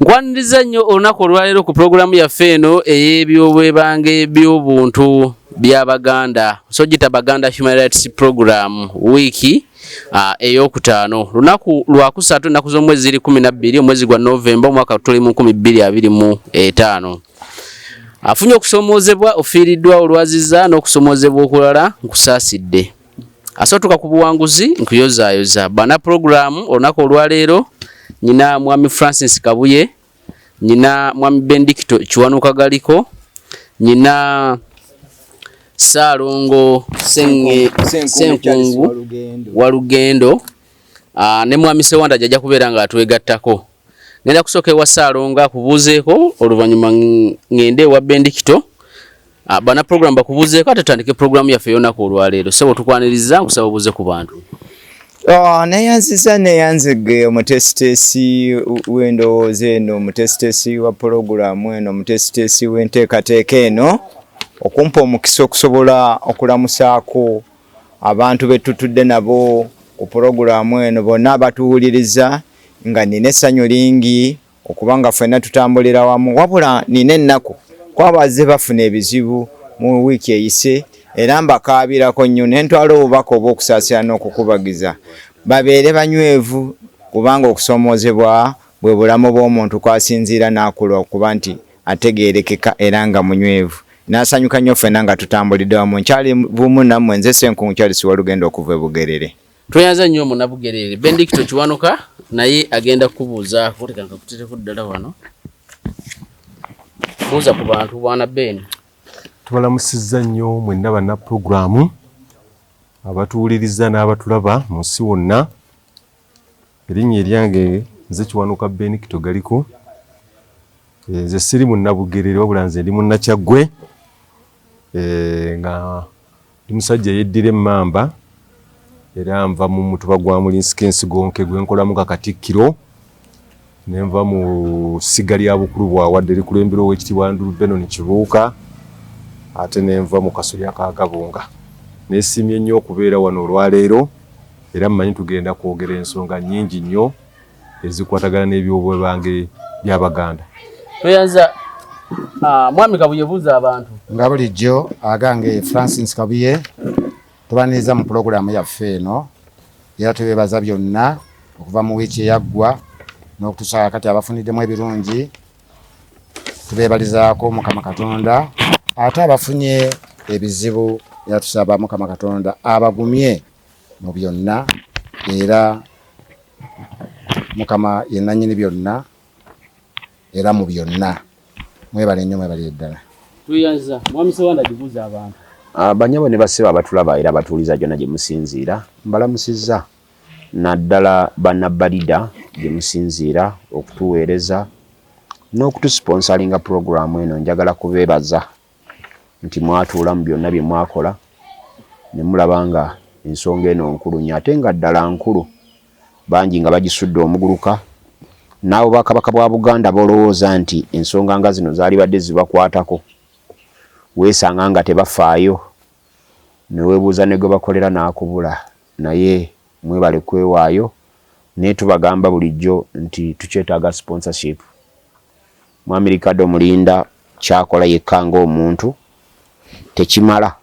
Nkwaniriza nnyo olunaku olwaleero ku programu yaffe eno ey'ebyobwebange by'obuntu by'Abaganda so gita Baganda Human Rights Program wiiki ey'okutaano lunaku lwakusatu ennaku z'omwezi 12 omwezi gwa Novemba omwaka tulimu 2025 afunye okusomoozebwa ofiiriddwa olwaziza n'okusomoozebwa okulala nkusaasidde asootuka ku buwanguzi nkuyozaayoza bana programu olunaku olwaleero nyina mwami Francis Kabuye nyina mwami Bendikito Kiwanuka Galiko nyina Salongo Senkungu Walugendo ne mwami Sewanda jajja kubeera nga atwegattako ngenda kusooka ewa Salongo akubuuzeeko oluvannyuma ngende ewa Bendikito bana program bakubuuzeeko ate tutandike programu yaffe y'olunaku olwaleero sebo tukwaniriza nkusaba obuuze ku bantu. Neyanziza neyanzige omutesitesi w'endowooza eno omutesitesi wa pulogulaamu eno omutesitesi w'enteekateeka eno okumpa omukisa okusobola okulamusaako abantu be tutudde nabo ku pulogulaamu eno bonna abatuwuliriza nga nina essanyu lingi okuba nga ffenna tutambulira wamu wabula nina ennaku kwabazze bafuna ebizibu mu wiiki eyise era mbakaabirako nnyo ne ntwala obubaka obw'okusaasira n'okukubagiza babeere banywevu kubanga okusomoozebwa bwe bulamu bw'omuntu kwasinziira n'akula okuba nti ategeerekeka era nga munywevu n'asanyuka nnyo ffenna nga tutambulidde wamu nkyali bumu nammwe nze Senkungu Charles Walugendo okuva e Bugerere. Tweyanza nnyo muna Bugerere. Bendikito Kiwanuka naye agenda kubuuzaako tekanga kuteeko ddala wano buuza ku bantu bwana Ben. Tubalamusizza nnyo mwenna banna programu abatuwuliriza n'abatulaba mu nsi wonna. Erinnya eryange nze Kiwanuka Bendikito Galiko. Nze siri munnabugerere wabula nze ndi munnakyaggwe nga ndi musajja yeddira emmamba era nva mu mutuba gwa Mulinsikensigonke gwe nkolamu Katikkiro ne nva mu ssiga lya bukulu bwawadde likulembera ow'ekitiibwa Ndulu Benon Kibuuka ate ne nva mu kasolya ka Gabunga. Neesimye nnyo okubeera wano olwaleero era mmanyi tugenda kwogera ensonga nnyingi nnyo ezikwatagana n'ebyobwebange by'Abaganda. Tweyanza mwami Kabuye buuza abantu. Nga bulijjo agange Francis Kabuye tubaniriza mu pulogulaamu yaffe eno era tubeebaza byonna okuva mu wiiki eyaggwa n'okutuusa kati abafuniddemu ebirungi tubeebalizaako Mukama Katonda ate abafunye ebizibu era tusaba Mukama Katonda abagumye mu byonna era Mukama ye nannyini byonna era mu byonna mwebale nnyo mwebale ddala. Tuyanza mwami Sewanda dibuuza abantu. Banyabo ne baseba abatulaba era abatuuliza gyonna gye musinziira mbalamusizza naddala bannabbalida gye musinziira okutuweereza n'okutusponsalinga programu eno. Njagala kubeebaza nti mwatuula mu byonna bye mwakola ne mulaba nga ensonga eno nkulu nnyo ate nga ddala nkulu bangi nga bagisudde omuguluka n'abo bakabaka bwa Buganda bolowooza nti ensonga nga zino zaali badde zibakwatako weesanga nga tebafaayo ne weebuuza ne gwe bakolera n'akubula naye mwebale kwewaayo naye tubagamba bulijjo nti tukyetaaga sponsorship. Mwami Ricardo Mulinda kyakola yekka ng'omuntu tekimala.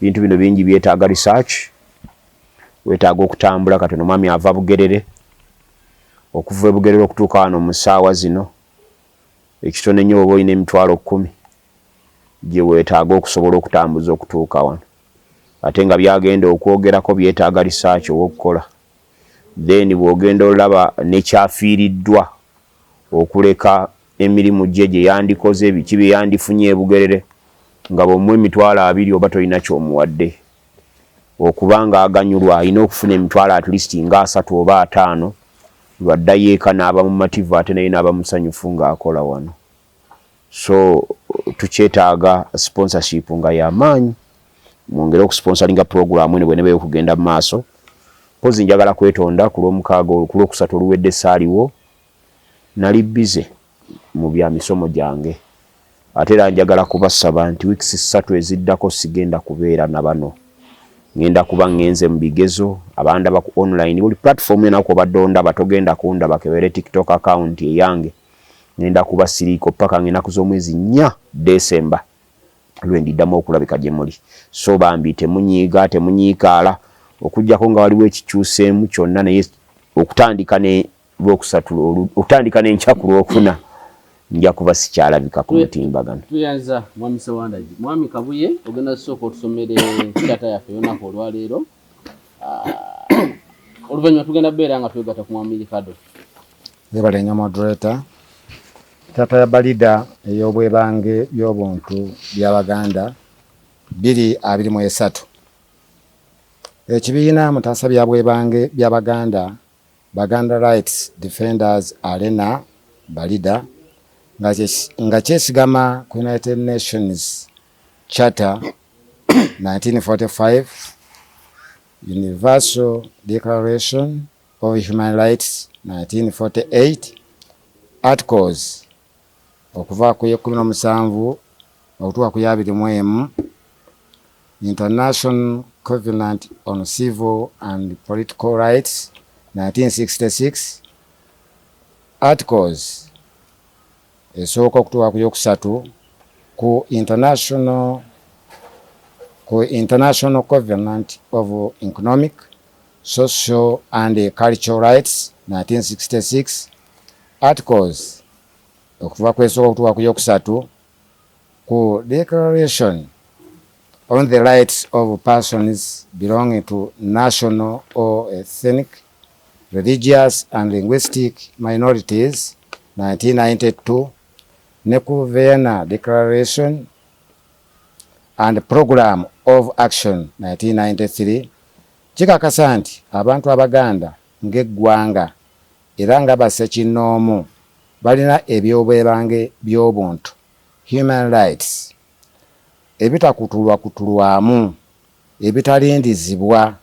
Bintu bino bingi byetaaga research weetaaga okutambula katono mwami ava Bugerere okuva Bugerere okutuuka wano mu ssaawa zino ekitone nnyo oba olina emitwalo 10 gye weetaaga okusobola okutambuza okutuuka wano ate nga byagenda okwogerako byetaaga research ow'okukola then bw'ogenda olaba nekyafiiriddwa okuleka emirimu gye yandikoze ebiki bye yandifunye e Bugerere nga bw'omuwa emitwalo 2 oba tolina ky'omuwadde okubanga aganyulwa alina okufuna emitwalo at least nga 3 oba 5 lwaddayo eka n'aba mu mativu ate naye n'aba musanyufu ng'akola wano. So tukyetaaga sponsorship nga y'amaanyi mwongere okusponsalinga programu eno bw'eneba okugenda mu maaso. Mpozi njagala kwetonda ku lw'omukaaga ku lwokusatu oluwedde saaliwo nali bize mu bya misomo gyange ate era njagala kubasaba nti wiiki 3 eziddako sigenda kubeera na bano ngenda kuba ngenze mu bigezo abanda ba online buli platform enako badonda batogenda kunda bakebere TikTok account yange ngenda kuba siriko paka ngina kuzomwezi 4 December lwendiddamu okulabika gye muli so bambi temunyiiga temunyiikaala okujjako nga waliwo ekikyuseemu kyonna naye okutandika ne lwokusatu okutandika n'enkya ku lwokuna nja kuba sikyalabika ku mutimbagano. Tuyanza mwami Sewandagi. Mwami Kabuye ogenda kusooka otusomere kitata yaffe yonako olwaleero. Oluvannyuma tugenda beera nga twegatta ku mwami Ricardo. Yebale nnyo moderator. Kitata ya Balida ey'obwebange by'obuntu by'Abaganda 2023. Ekibiina mutaasa bya bwebange by'Abaganda Baganda Rights Defenders Arena Balida nga kyesigama ku United Nations Charter 1945, Universal Declaration of Human Rights 1948, Articles okuva ku 17 okutuuka ku 21, International Covenant on Civil and Political Rights 1966, Articles esooka okutuuka ku 3 ku International Covenant of Economic, Social and Cultural Rights 1966, Articles okuva ku esooka okutuuka ku 3 ku Declaration on the Rights of Persons Belonging to National or Ethnic, Religious and Linguistic Minorities 1992, ne ku Vienna Declaration and Program of Action 1993, kikakasa nti abantu Abaganda ng'eggwanga era nga bassekinnoomu balina ebyobwebange by'obuntu human rights ebitakutulwamu, ebitalindizibwa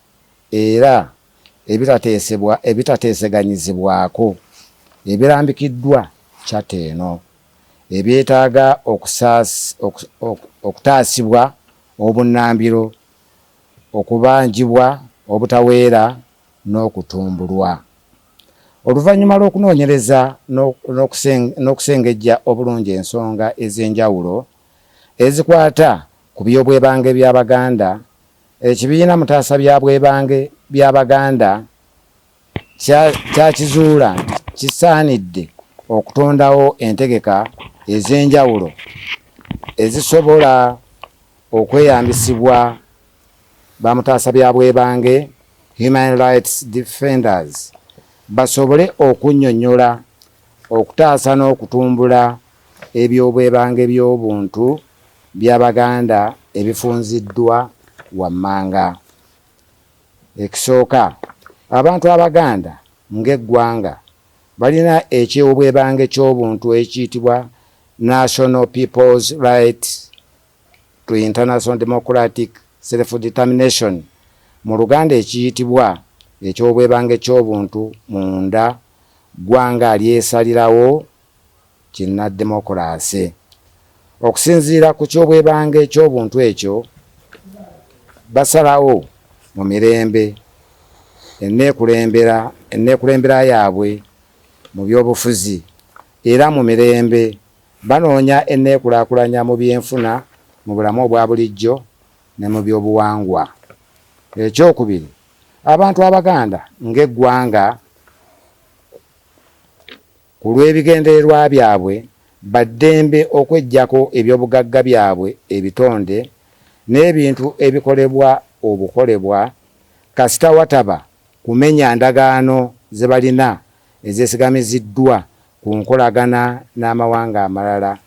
era ebitateeseganyizibwako, ebirambikiddwa Charter eno, ebyetaaga okutaasibwa obunnambiro, okubanjibwa obutaweera n'okutumbulwa. Oluvannyuma lw'okunoonyereza n'okusengejja obulungi ensonga ez'enjawulo ezikwata ku by'obwebange by'Abaganda, ekibiina mutaasa bya bwebange by'Abaganda kyakizuula nti kisaanidde okutondawo entegeka ez'enjawulo ezisobola okweyambisibwa bamutaasa bya bwebange human rights defenders basobole okunnyonnyola, okutaasa n'okutumbula ebyobwebange by'obuntu by'Abaganda ebifunziddwa wammanga. Ekisooka, abantu Abaganda ng'eggwanga balina ekyobwebange ky'obuntu ekiyitibwa National People's Right to International Democratic Self-Determination, mu Luganda ekiyitibwa ekyobwebange ky'obuntu munda ggwanga lyesalirawo kinnaddemokulaasi. Okusinziira ku kyobwebange eky'obuntu ekyo, basalawo mu mirembe enneekulembera yaabwe mu byobufuzi era mu mirembe banoonya enneekulaakulanya mu byenfuna, mu bulamu obwa bulijjo ne mu byobuwangwa. Ekyokubiri, abantu Abaganda ng'eggwanga ku lw'ebigendererwa byabwe baddembe okweggyako ebyobugagga byabwe ebitonde n'ebintu ebikolebwa obukolebwa kasita wataba kumenya ndagaano ze balina ezeesigamiziddwa ku nkolagana n'amawanga amalala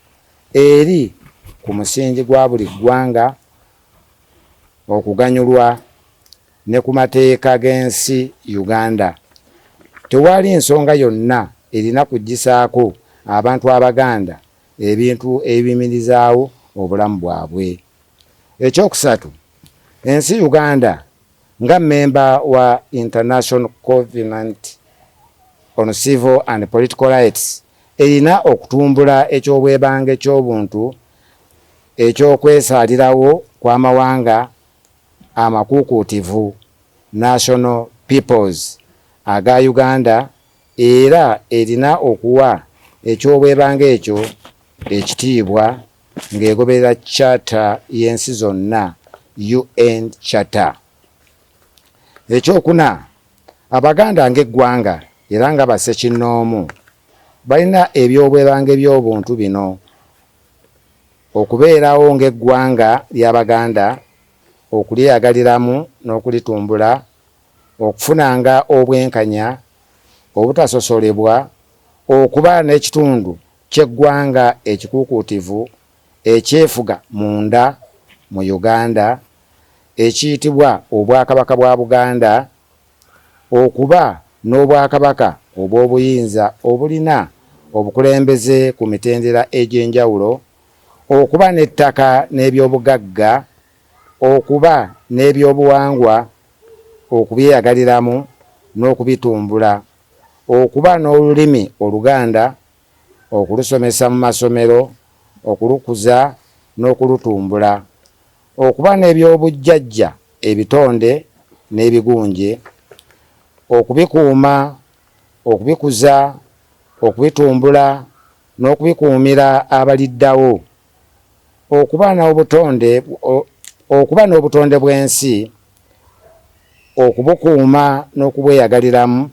eri ku musingi gwa buli ggwanga, okuganyulwa ne ku mateeka g'ensi Uganda. Tewali nsonga yonna erina kuggisaako abantu Abaganda ebintu ebiyimirizaawo obulamu bwabwe. Ekyokusatu, ensi Uganda nga memba wa International Covenant on Civil and Political Rights erina okutumbula ekyobwebange ky'obuntu eky'okwesaalirawo kw'amawanga amakuukuutivu National Peoples aga Uganda era erina okuwa ekyobwebange ekyo ekitiibwa ng'egoberera charter y'ensi zonna UN Charter. Ekyokuna, Abaganda ng'eggwanga era nga bassekinnoomu balina ebyobwebange by'obuntu bino: okubeerawo ng'eggwanga ly'Abaganda, okulyeyagaliramu n'okulitumbula, okufunanga obwenkanya, obutasosolebwa, okuba n'ekitundu ky'eggwanga ekikuukuutivu ekyefuga munda mu Uganda ekiyitibwa Obwakabaka bwa Buganda, okuba n'obwakabaka obw'obuyinza obulina obukulembeze ku mitendera egy'enjawulo, okuba n'ettaka n'ebyobugagga, okuba n'ebyobuwangwa, okubyeyagaliramu n'okubitumbula, okuba n'olulimi Oluganda, okulusomesa mu masomero, okulukuza n'okulutumbula, okuba n'ebyobujjajja ebitonde n'ebigunje, okubikuuma, okubikuza, okubitumbula n'okubikuumira abaliddawo, okuba n'obutonde bw'ensi, okubukuuma n'okubweyagaliramu,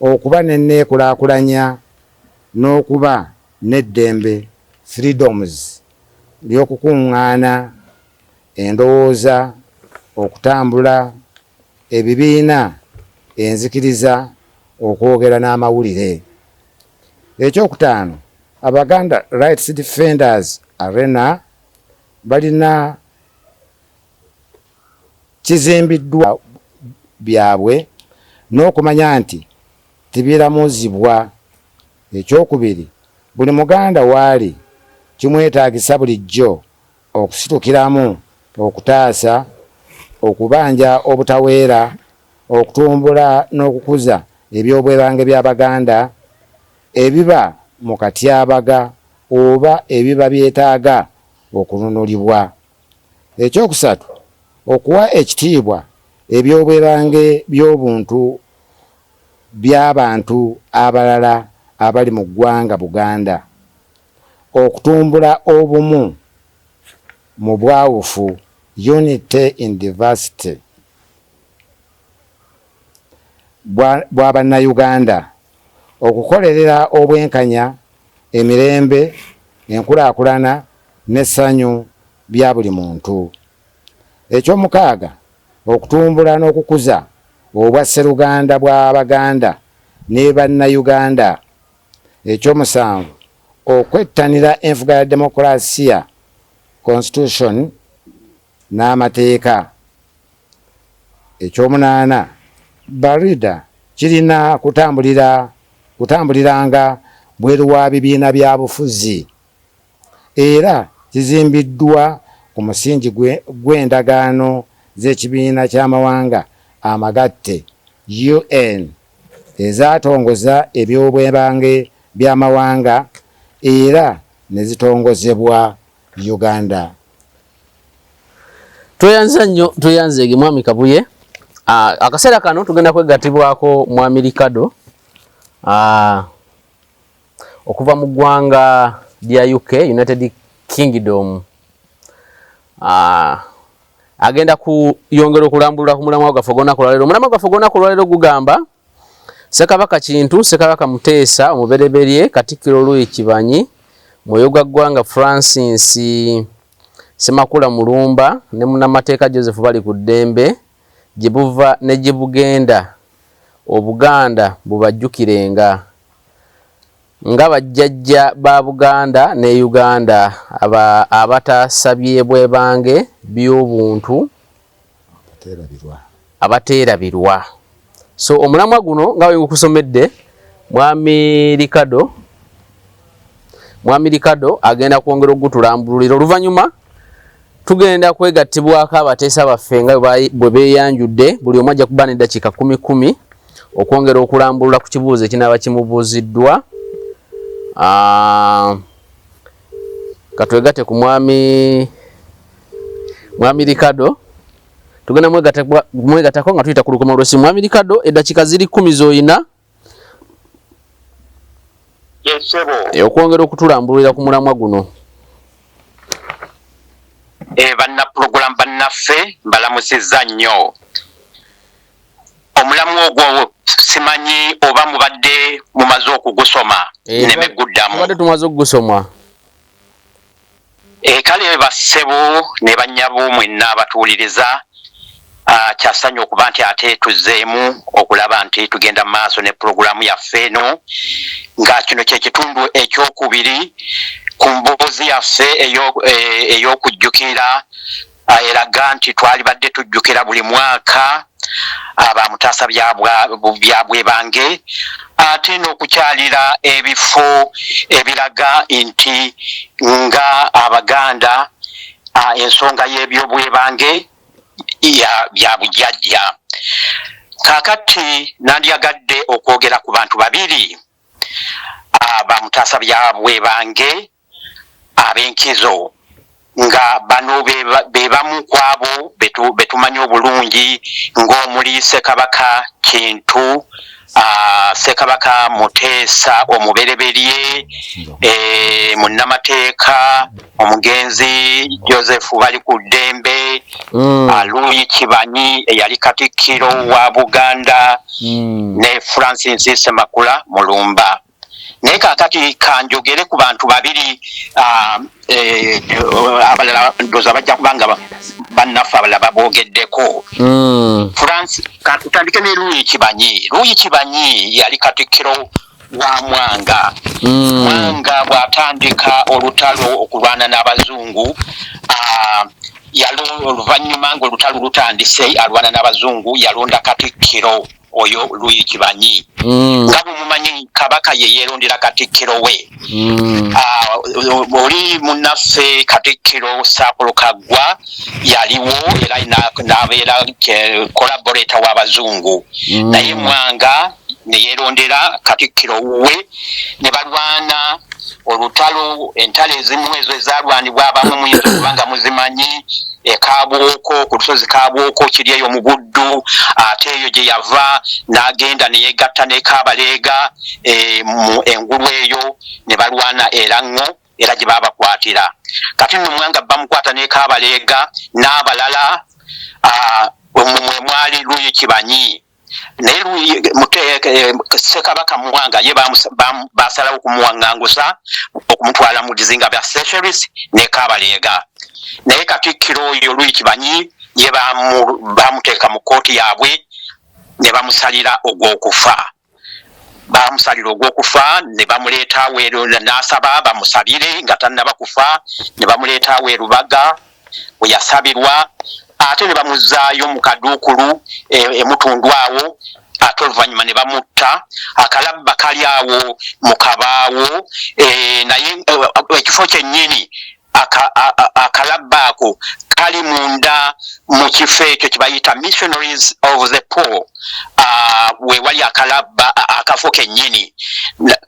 okuba n'enneekulaakulanya n'okuba n'eddembe freedoms ly'okukuŋŋaana, endowooza, okutambula, ebibiina, enzikiriza, okwogera n'amawulire. Ekyokutaano, Abaganda Rights Defenders Arena balina kizimbiddwa byabwe n'okumanya nti tibiramuuzibwa. Ekyokubiri, buli Muganda waali kimwetaagisa bulijjo okusitukiramu, okutaasa, okubanja obutaweera, okutumbula n'okukuza ebyobwebange by'Abaganda ebiba mu katyabaga oba ebiba byetaaga okununulibwa. Ekyokusatu, okuwa ekitiibwa ebyobwebange by'obuntu by'abantu abalala abali mu ggwanga Buganda, okutumbula obumu mu bwawufu, unity in diversity, bw'Abannayuganda, okukolerera obwenkanya, emirembe, enkulaakulana n'essanyu bya buli muntu. Ekyomukaaga, okutumbula n'okukuza obwasseruganda bw'Abaganda ne Bannayuganda. Ekyomusanvu, okwettanira enfuga ya demokulasiya, constitution n'amateeka. Ekyomunaana, Barida kirina kutambuliranga bweru wa bibiina bya bufuzi era kizimbiddwa ku musingi gw'endagaano z'ekibiina ky'amawanga amagatte UN ezatongoza ebyobwebange by'amawanga era ne zitongozebwa Uganda. Tweyanza nnyo, tweyanzege Mwami Kabuye. Akaseera kano tugenda kwegattibwako Mwami Ricardo okuva mu ggwanga lya UK, United Kingdom. Agenda kuyongera okulambulula ku mulamwa gwaffe gw'olunaku olwaleero. Omulamwa gwaffe gw'olunaku olwaleero gugamba Ssekabaka Kintu, Ssekabaka Muteesa omubereberye, Katikkiro Louis Kibanyi, Muyoga ggwanga Francis Semakula Mulumba ne munnamateeka Joseph bali ku ddembe, gye buva ne gye bugenda Obuganda bubajjukirenga nga bajjajja ba Buganda ne Uganda abatasabye bwebange by'obuntu abateerabirwa. So omulamwa guno nga bwe ngukusomedde, Mwami Ricardo agenda kwongera okutulambululira. Oluvannyuma tugenda kwegattibwako abateesa baffe nga bwe beeyanjudde, buli omu ajja kuba n'eddakiika 10 okwongera okulambulula ku kibuuzo ekinaaba kimubuuziddwa. Katwegatte ku Mwami Ricardo tugenda mwegatako nga tuyita ku lukoma lw'essimu. Amerikado eddakiika ziri 10 z'oyina okwongera okutulambulira ku mulamwa guno. Banna program bannaffe mbalamusizza nnyo. Omulamu ogwo simanyi oba mubadde mumaze okugusoma nemeguddamu. Mubadde tumaze okugusoma. Kale bassebo ne bannyabo mwenna abatuuliriza, kyasanyu okuba nti ate tuzzeemu okulaba nti tugenda mu maaso ne pulogulaamu yaffe eno, nga kino kye kitundu ekyokubiri ku mboozi yaffe ey'okujjukira eraga nti twalibadde tujjukira buli mwaka abamutaasa bya Bwebange, ate n'okukyalira ebifo ebiraga nti nga Abaganda ensonga y'ebyobwebange bya bujjajja. Kaakati nandyagadde okwogera ku bantu babiri abamutaasa bya Bwebange ab'enkizo, nga bano be bamu kwabo betumanyi obulungi ng'omuli Ssekabaka Kintu, Ssekabaka Muteesa omubereberye, munnamateeka omugenzi Joseph bali ku ddembe, Luuyi Kibanyi eyali Katikkiro wa Buganda, ne Francis Ssemakula Mulumba. Naye kaakati kanjogere ku bantu babiri abalala ndowooza bajja kubanga bannaffe abalala baboogeddeko. Tutandike ne Luuyi Kibanyi. Luuyi Kibanyi yali Katikkiro wa Mwanga. Mwanga bw'atandika olutalo okulwana n'Abazungu, oluvannyuma ng'olutalo lutandise alwana n'Abazungu, yalonda Katikkiro oyo Luuyi Kibanyi. Nga bumumanyi Kabaka ye yeerondera Katikkiro we. Oli munnaffe Katikkiro Ssaapolo Kaggwa yaliwo era n'abeera collaborator w'Abazungu, naye Mwanga ne yeerondera Katikkiro we, ne balwana olutalo. Entalo ezimu ezo ezaalwanibwa abamu muyinza okubanga muzimanyi, Kaabwoko, ku lusozi Kaabwoko kiri eyo mu Buddu, ate eyo gye yava n'agenda ne yeegatta ne Kaabaleega mu engulu eyo ne balwana Erang'o, era gye baabakwatira. Kati nno Mwanga bamukwata ne Kaabaleega n'abalala, mwe mwali Luuyi Kibanyi. Naye Ssekabaka Mwanga ye baasalawo okumuwaŋŋangusa okumutwala mu bizinga bya Seychelles ne Kaabaleega. Naye Katikkiro oyo Luuyi Kibanyi ye baamuteeka mu kkooti yaabwe ne bamusalira ogw'okufa. Ne bamuleeta aweero, n'asaba bamusabire nga tannaba kufa, ne bamuleeta aweero Lubaga we yasabirwa, ate ne bamuzzaayo mu Kaduukulu emutundu awo, ate oluvannyuma ne bamutta. Akalabba kali awo mu Kabaawo, naye ekifo kyennyini akalabba ako kali munda mu kifo ekyo kye bayita Missionaries of the Poor, we wali akalabba akafo kennyini.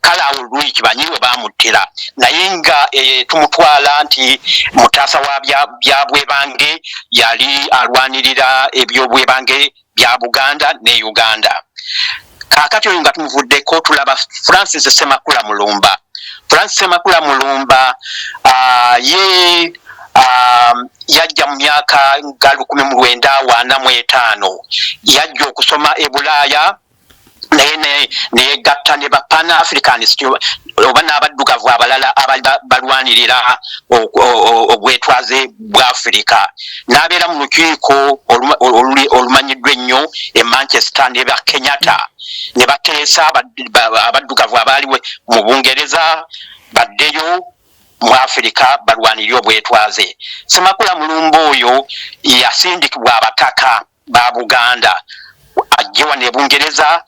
Kale awo Luuyi Kibanyi we baamuttira, naye nga tumutwala nti mutaasa wa bya Bwebange yali alwanirira ebyobwebange bya Buganda ne Uganda. Kaakati oyo nga tumuvuddeko tulaba Francis Ssemakula Mulumba. Francis Ssemakula Mulumba ye yajja mu myaka nga 1945 yajja okusoma e Bulaaya, naye ne yegatta ne ba Pan-Africanist oba n'abaddugavu abalala balwanirira obwetwaze bwa Afirika. N'abeera mu lukiiko olumanyiddwa ennyo e Manchester ne ba Kenyatta, ne bateesa abaddugavu abaali mu Bungereza baddeyo mu Afirika balwanirira obwetwaze. Ssemakula Mulumba oyo yasindikibwa abataka ba Buganda ajje wano e Bungereza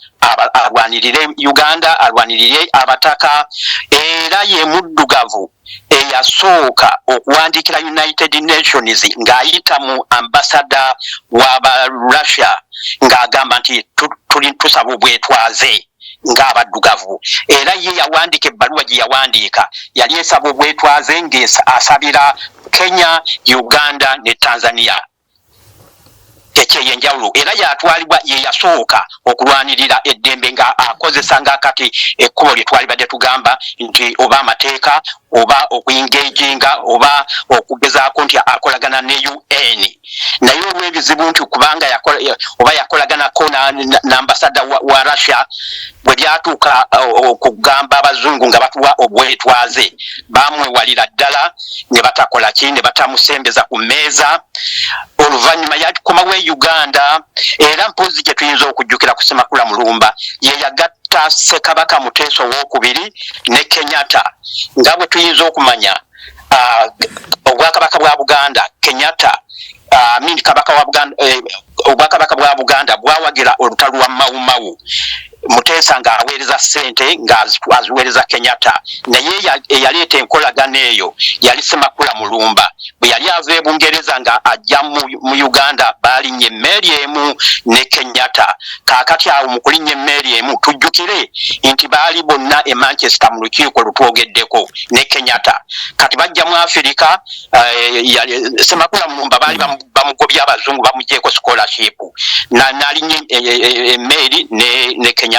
alwanirire Uganda, alwanirire abataka, era ye muddugavu eyasooka okuwandiikira United Nations ng'ayita mu ambassador w'aba Russia ng'agamba nti tusaba obwetwaze ng'abaddugavu. Era ye yawandiika ebbaluwa gye yawandiika yali esaba obwetwaze ng'asabira Kenya, Uganda ne Tanzania. ekyenjawulo era yatwalibwa ye yasooka okulwanirira eddembe nga akozesa ng'akati ekkubo lye twalibadde tugamba nti oba amateeka oba okuingaginga oba okugezaako nti akolagana ne UN naye olw'ebizibu nti kubanga oba yakolaganako n'ambasada wa Russia bwe byatuuka okugamba abazungu nga batuwa obwetwaze bamwewalira ddala ne batakola ki ne batamusembeza ku mmeeza oluvannyuma yakomawo Uganda era mpozi gye tuyinza okujjukira ku Ssemakula Mulumba ye yagatta Ssekabaka Muteesa II ne Kenyatta nga bwe tuyinza okumanya obwakabaka bwa Buganda Kenyatta kabaka wa Buganda obwakabaka bwa Buganda bwawagira olutalo lwa Mau Muteesa nga aweereza ssente nga aziweereza Kenyatta naye eyaleeta enkolagana eyo yali Ssemakula Mulumba bwe yali ava e Bungereza nga ajja mu Uganda baalinnye emmeeri emu ne Kenyatta kaakati awo mu kulinnya emmeeri emu tujjukire nti baali bonna e Manchester mu lukiiko lutwogeddeko ne Kenyatta kati bajja mu Afirika Ssemakula Mulumba baali bamugobya abazungu bamugyeko scholarship n'alinnye emmeeri ne Kenyatta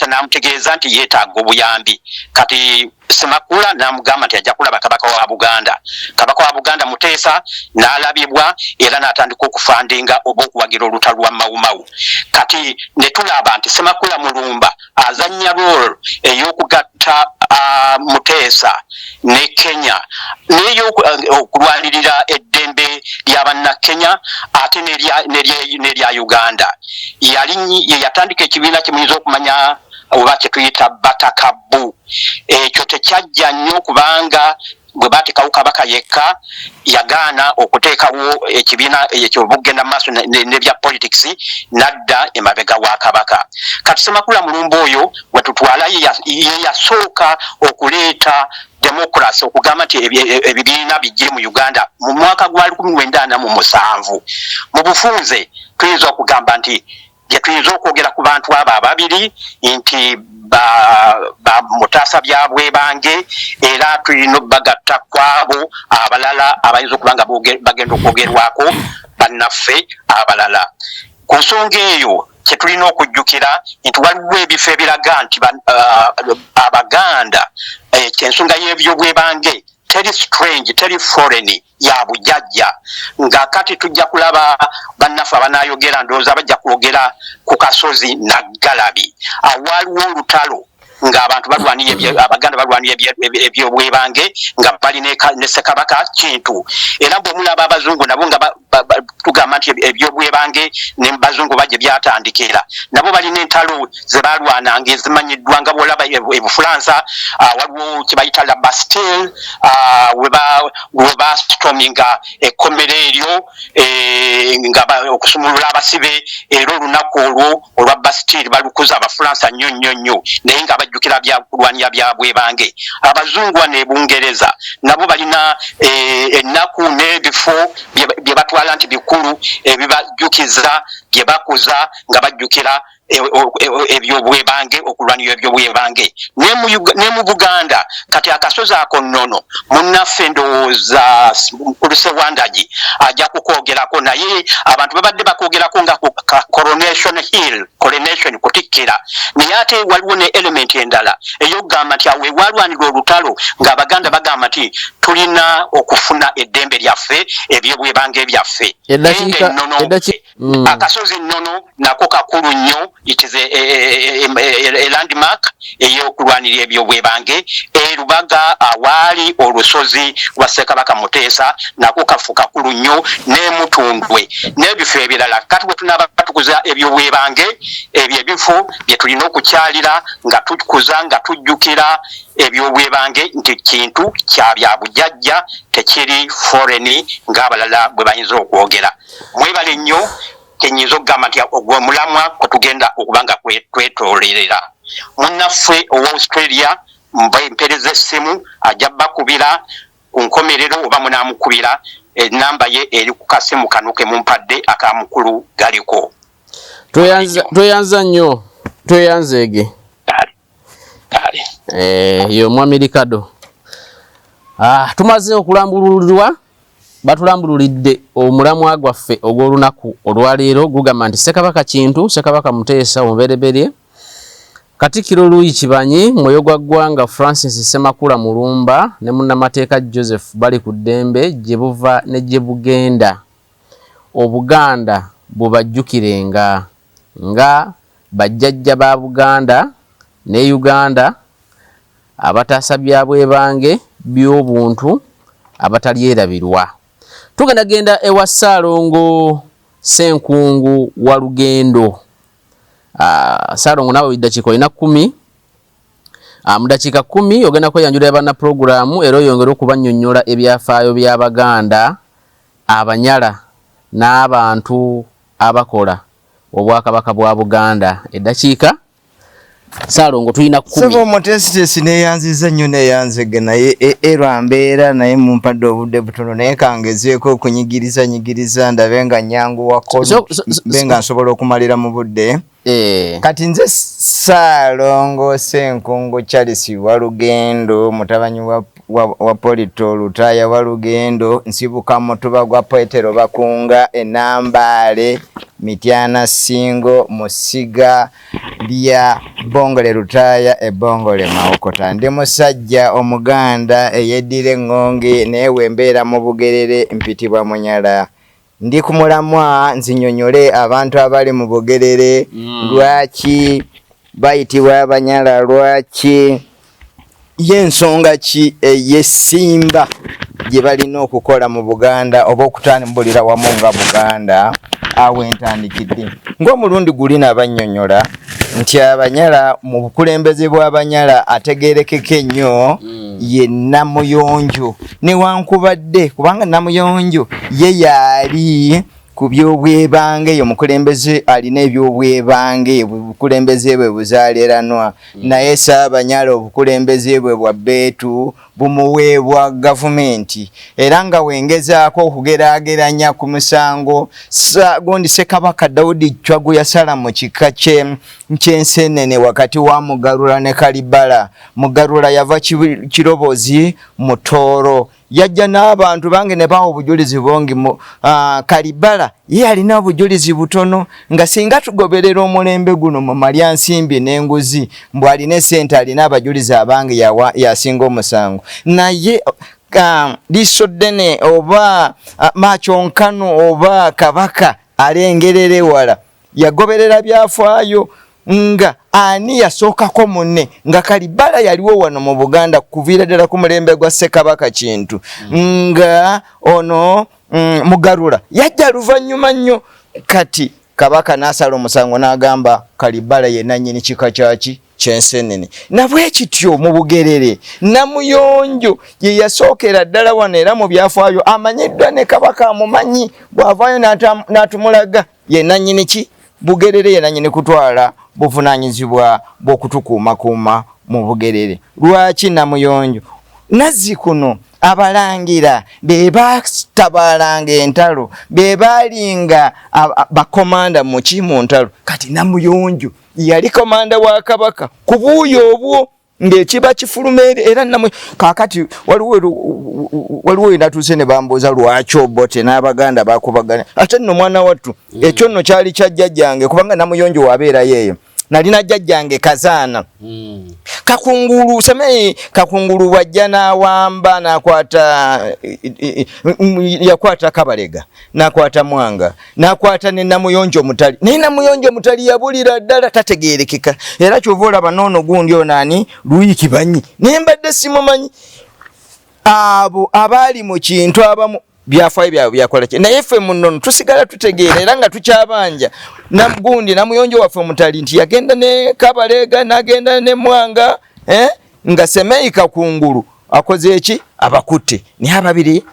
n'amutegeeza nti yeetaaga obuyambi kati Ssemakula n'amugamba nti ajja kulaba kabaka wa Buganda Muteesa n'alabibwa era n'atandika okufandinga oba okuwagira olutalo lwa Mau kati ne tulaba nti Ssemakula Mulumba azannya role ey'okugatta Muteesa ne Kenya n'eyokulwanirira eddembe ly'Abannakenya ate n'erya Uganda yatandika ekibiina kimuyinza okumanya oba kyetuyita Batakabu ekyo tekyajja nnyo kubanga bwe baatekawo kabaka yekka yagaana okuteekawo ekibiina ekyo bugenda mu maaso n'ebya politics nadda emabega wa kabaka kati Ssemakula Mulumba oyo bwe tutwala ye yasooka okuleeta democracy okugamba nti ebibiina bijje mu Uganda mu mwaka gwa 1947 mu bufunze tuyinza okugamba nti gye tuyinza okwogera ku bantu abo ababiri nti Mutaasa Byabwebange era tulina obbagatta kwabo abalala abayinza okuba nga bagenda okwogerwako bannaffe abalala ku nsonga eyo kye tulina okujjukira nti waliwo ebifo ebiraga nti Abaganda ensonga y'ebyobwebange teri strange teri foreign ya bujajja nga kati tujja kulaba bannaffe abanayogera ndowooza bajja kwogera ku Kasozi Naggalabi awaliwo olutalo ng'abantu Abaganda balwanira ebyobwebange nga bali ne Ssekabaka Kintu era bw'omulaba abazungu nabo nga tugamba nti ebyobwebange ne bazungu bajje byatandikira nabo balina entalo ze balwananga ezimanyiddwa nga bw'olaba e Bufulansa waliwo kye bayita la Bastille we bastorminga ekkomera eryo nga okusumulula abasibe era olunaku olwo olwa Bastille balukuza Abafulansa nnyo naye nga bajjukira byakulwanira byabwebange abazungu ne Bungereza nabo balina ennaku n'ebifo bye batwala nti bikulu ebibajjukiza bye bakoza nga bajjukira ebyobwebange okulwanira ebyobwebange ne mu Buganda kati akasozi ako nnono munnaffe ndowooza Olusewandaji ajja kukoogerako naye abantu babadde bakoogerako nga Coronation kutikkira naye ate waliwo ne element endala ey'okugamba nti awo ewalwanirwa olutalo ng'Abaganda bagamba nti tulina okufuna eddembe lyaffe ebyobwebange byaffe akasozi nnono nako kakulu nnyo it is a landmark ey'okulwanirira ebyobwebange Lubaga awaali olusozi lwa Ssekabaka Muteesa nako kafuka kakulu nnyo n'Emutundwe n'ebifo ebirala kati bwe tunaba tukuza ebyobwebange ebyo ebifo bye tulina okukyalira nga tukuza nga tujjukira ebyobwebange nti kintu kya bya bujajja tekiri foreign ng'abalala bwe bayinza okwogera mwebale nnyo kenyinza okugamba nti ogw'omulamwa kwe tugenda okuba nga twetoolerera munnaffe owa Australia mpereza essimu ajja bakubira ku nkomerero oba munaamukubira enamba ye eri ku kasimu kano ke mumpadde akamukulu galiko tweyanza nnyo tweyanzeege yo mwami Ricardo tumaze okulambululirwa batulambululidde omulamwa gwaffe ogw'olunaku olwaleero gugamba nti Ssekabaka Kintu Ssekabaka Muteesa omubereberye Katikkiro Louis Kibanyi mwoyo gwa ggwanga Francis Ssemakula Mulumba ne munnamateeka Joseph bali ku ddembe gye buva ne gye bugenda Obuganda bubajjukirenga nga bajjajja ba Buganda ne Uganda abataasa bya bwebange by'obuntu abatalyerabirwa. Tugenda ewa Ssaalongo Ssenkungu wa Lugendo. Ssaalongo nawe biddakiika olina 10. Mu dakiika 10 ogenda kweyanjulira banna programu era oyongera okubannyonnyola ebyafaayo by'Abaganda Abanyala n'abantu abakola obwakabaka bwa Buganda. Eddakiika Ssaalongo tulina 10. Sebo mutesitesi neyanziza nnyo neyanzege naye erwambeera naye mumpadde obudde butono naye kangezeeko okunyigiriza ndabe nga nyanguwako benga nsobola okumalira mu budde. Kati nze Ssaalongo Ssenkungu Charles wa Lugendo mutabanyi wa Polito Lutaya wa Lugendo nsibuka mutuba gwa Petero Bakunga Enambale Mityana Singo Musiga bya Bongole Lutaya Ebongole Maokota ndi musajja Omuganda eyeddira engonge newe mbeera mu Bugerere mpitibwa Munyala ndi ku mulamwa nzinyonyole abantu abali mu Bugerere lwaki bayitibwa Abanyala lwaki yensonga ki yesimba gye balina okukola mu Buganda oba okutambulira wamu nga Buganda awo entandikidde ng'omulundi guli n'abannyonnyola nti Abanyala mu bukulembeze bw'Abanyala ategeerekeka ennyo ye Namuyonjo newankubadde kubanga Namuyonjo ye yali ku by'obwebange yo mukulembeze alina eby'obwebange obukulembeze bwe buzaaliranwa naye Ssaabanyala obukulembeze bwe bwa Bbeetu bumuweebwa gavumenti era nga wengezaako okugeraageranya ku musango gundi Ssekabaka Daudi Chwa gwe yasala mu kika ky'Ensenene wakati wa Mugarula ne Kalibala. Mugarula yava Kirobozi mu Tooro yajja n'abantu bange ne bawo obujulizi bongi Kalibala ye alina obujulizi butono nga singa tugoberera omulembe guno mu Malyansimbi n'enguzi mbw alina essente alina abajulizi abange yasinga omusango naye liiso ddene oba Machonkano oba Kabaka alengerere wala yagoberera byafaayo nga ani yasookako munne nga Kalibala yaliwo wano mu Buganda kuviira ddala ku mulembe gwa Ssekabaka Kintu nga ono Mugarula yajja luvannyuma nnyo kati Kabaka n'asala omusango n'agamba Kalibala ye nannyini kika kyaki ky'Ensenene nabwe kityo mu Bugerere Namuyonjo ye yasookera ddala wano era mu byafaayo amanyiddwa ne Kabaka amumanyi bw'avaayo n'atumulaga ye nannyini ki Bugerere ye nannyini kutwala buvunaanyizibwa bw'okutukuumakuuma mu Bugerere. Lwaki Namuyonjo Nazzikuno abalangira be batabalanga entalo be balinga bakomanda mu ntalo kati Namuyonjo yali komanda wa Kabaka ku buuyo obwo ng'ekiba kifulumere era kakati waliwo natuuse ne bambuuza lwaki obote n'Abaganda bakubagana ate nno mwana wattu ekyo nno kyali kya jjajjange kubanga Namuyonjo wabeerayo eyo nalina jjajjange Kazaana Kakungulu semei Kakungulu wajja n'awamba n'akwata yakwata Kabalega n'akwata Mwanga n'akwata ne Namuyonjo Mutali naye Namuyonjo Mutali yabulira ddala tategeerekeka era kyova olaba n'ono gundi onani Louis Kibanyi naye mbadde simumanyi abo abaali mu kintu abamu byafaayo byabwe byakola ki naye ffe muno tusigala tutegeera era nga tukyabanja nagundi Namuyonjo waffe Mutali nti yagenda ne Kabalega n'agenda ne Mwanga nga Semei Kakungulu akoze eki abakutte naye ababiri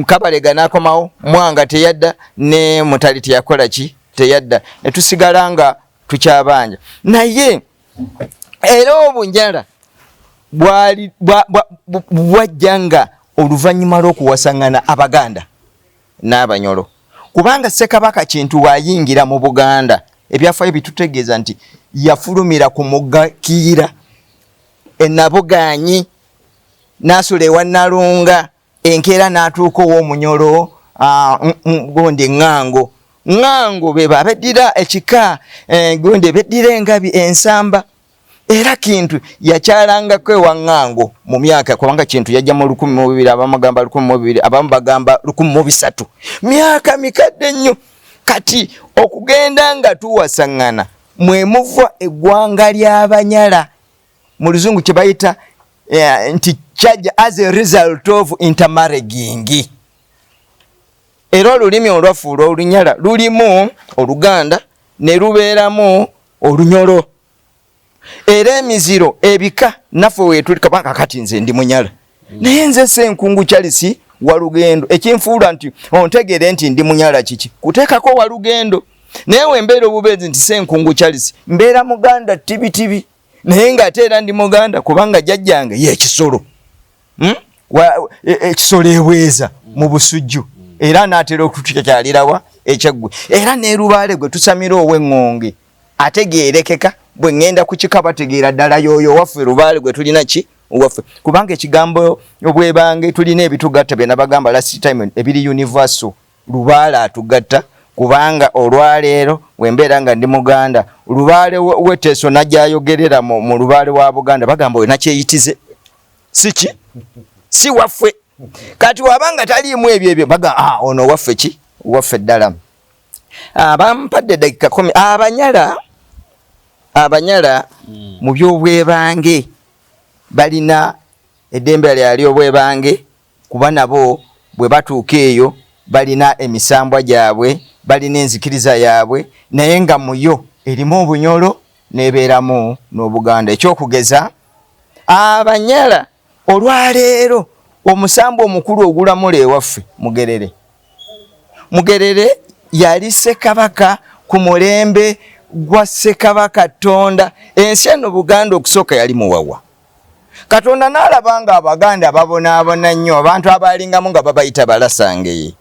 Kabalega n'akomawo Mwanga teyadda ne Mutali teyakola ki teyadda ne tusigala nga tukyabanja naye era Obunyala bwajjanga oluvannyuma lw'okuwasangana Abaganda n'Abanyolo kubanga Ssekabaka Kintu wayingira mu Buganda ebyafaayo bitutegeeza nti yafulumira ku mugga Kiira Nabuganyi n'asula ewa Nalunga enkeera n'atuuka ow'Omunyolo gonde ngango beba beddira ekika gonde beddira engabi ensamba era kintu yakyalanga kwe wangango mu myaka kubanga kintu yajja mu 1200 abamagamba 1200 abambagamba 1300 myaka mikadde nnyo kati okugenda nga tuwasangana mwemuva eggwanga ly'Abanyala mu luzungu kye bayita nti charge as a result of intermarrying. Era olulimi olwafuula Olunyala lulimu Oluganda ne lubeeramu Olunyolo. Era emiziro ebika naffe weetuli kabanga kati nze ndi Munyala. Naye nze Ssenkungu Charles Walugendo ekinfuula nti ontegere nti ndi Munyala kiki kuteekako Walugendo. Naye wembeera obubeezi nti Ssenkungu Charles mbeera Muganda tibitibi naye ng'ate era ndi Muganda kubanga jjajjange ye Kisolo. Ekisolo ebweza mu busujju era n'atera okutukyalirawa ekyaggwe era ne Lubaale gwe tusamira ow'Engonge ategeerekeka bwe ngenda ku Kikaba tegeera ddala yoyo waffe Lubaale gwe tulina ki waffe kubanga ekigambo obwebange tulina ebitugatta bye nabagamba last time ebiri universal Lubaale atugatta kubanga olwaleero wembeera nga ndi Muganda Lubaale weteeso najjayogerera mu Lubaale wa Buganda bagamba we nakyeyitize siki si waffe kati wabanga taliimu ebyo baga ono waffe ki waffe ddala bampadde dakika 10 Abanyala mu by'obwebange balina eddembe lyali obwebange kuba nabo bwe batuuka eyo balina emisambwa gyabwe balina enzikiriza yaabwe naye nga muyo erimu Obunyolo nebeeramu n'Obuganda ekyokugeza Abanyala olwaleero omusambo omukulu ogulamula ewaffe Mugerere yali Ssekabaka ku mulembe gwa Ssekabaka Tonda ensi eno Buganda okusooka yali muwawa Katonda n'alabanga Abaganda babonaabona nnyo abantu abalingamu nga babayita Balasangeye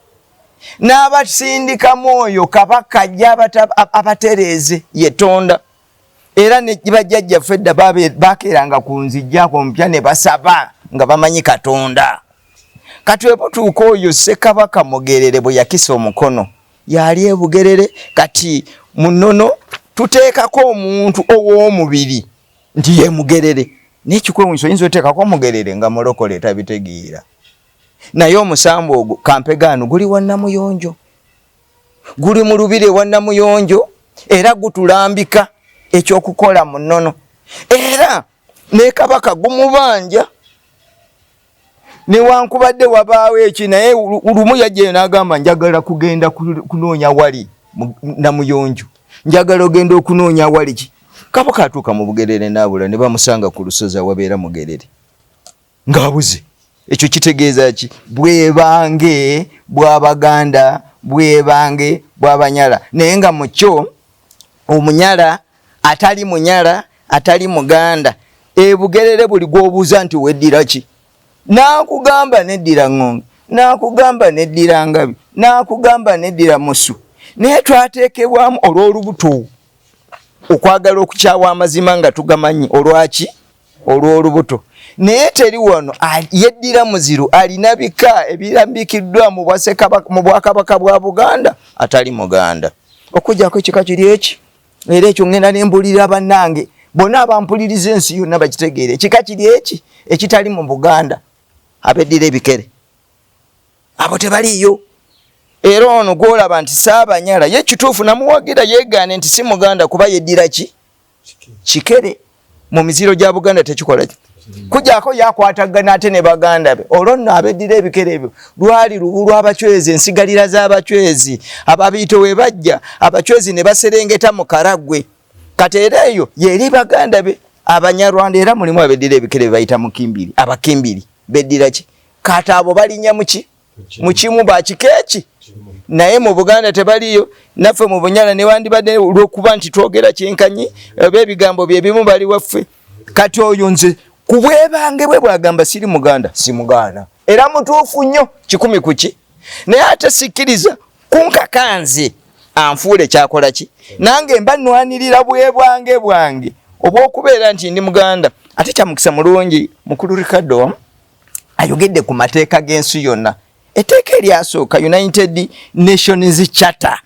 n'abasindikamu oyo Kabaka ajja abatereeze ye Tonda era ne bajjajjaffe edda bakeeranga ku nzijja kompya ne basaba nga bamanyi Katonda kati webutuuka oyo Ssekabaka Mugerere bwe yakisa omukono yali e Bugerere kati munono tuteekako omuntu ow'omubiri nti ye Mugerere n'ekikwewunso oyinza oteekako Mugerere nga mulokole tabitegeera naye omusambo ogwo Kampegaano guli wa Namuyonjo guli mu lubiri wa Namuyonjo era gutulambika ekyokukola munono era ne Kabaka gumubanja newankubadde wabaawo eki naye lumu yajja n'agamba njagala kugenda kunoonya wali Namuyonjo njagala ogenda okunoonya wali ki Kabaka atuuka mu Bugerere n'abula ne bamusanga ku lusozi awabeera Mugerere ng'abuze ekyo kitegeeza ki bwebange bw'Abaganda bwebange bw'Abanyala naye nga mu kyo Omunyala atali Munyala atali Muganda Bugerere buli gw'obuuza nti weddira ki nakugamba neddira Ngonge nakugamba neddira Ngabi nakugamba neddira Musu naye twateekebwamu olw'olubuto okwagala okukyawa amazima nga tugamanyi olwaki olw'olubuto naye teri wano yeddira Muziru alina bika ebirambikiddwa mu Bwakabaka bwa Buganda atali Muganda okujjako ekika kiri eki era ekyo ngenda nembulira bannange bonna abampuliriza ensi yonna bakitegeere ekika kiri eki ekitali mu Buganda abeddira ebikere abo tebaliyo era ono gwolaba nti Saabanyala ye kituufu namuwagira yeegaane nti si Muganda kuba yeddira ki kikere mu miziro gya Buganda tekikola kujjako yakwatagana ate ne baganda be olwo nno abeddira ebikere ebyo lwali lubu lw'abacwezi ensigalira z'abacwezi ababiito we bajja abacwezi ne baserengeta mu Karagwe kati era eyo yeri baganda be Abanyarwanda era mulimu abeddira ebikere be bayita Mukimbiri Abakimbiri beddira ki kati abo balinya muki mukimu bakikeeki naye mu Buganda tebaliyo naffe mu Bunyala ne wandibadde olw'okuba nti twogera kyenkanyi ebigambo bye bimu bali waffe kati oyo nze ku bwebange bwe bwagamba siri Muganda si Muganda era mutuufu nnyo 10 ku ki naye ate sikkiriza kunkakanze anfuule kyakola ki nange mba nnwanirira bwange oba okubeera nti ndi Muganda ate kyamukisa mulungi mukulu Ricardo ayogedde ku mateeka g'ensi yonna etteeka eryasooka United Nations Charter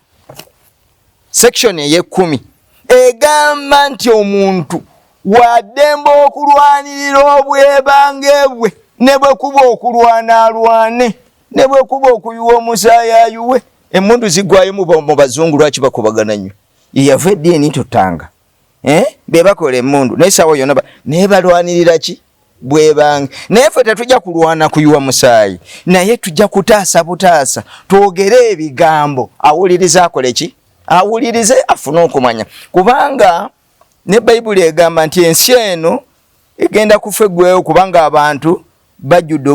section eye10 egamba nti omuntu wadembe okulwanirira obwebange bwe ne bwe kuba okulwana alwane ne bwe kuba okuyuwa omusaayi ayuwe emmundu zigwayo mu bazungu lwaki bakubagana nnyo yeyava eddiini tutanga be bakola emmundu naye sawa yonna naye balwanirira ki bwebange naye ffe tetujja kulwana kuyuwa musaayi naye tujja kutaasa butaasa twogere ebigambo awuliriza akole ki awulirize afune okumanya kubanga ne Bayibuli egamba nti ensi eno egenda kufa eggweewo kubanga abantu bajjudde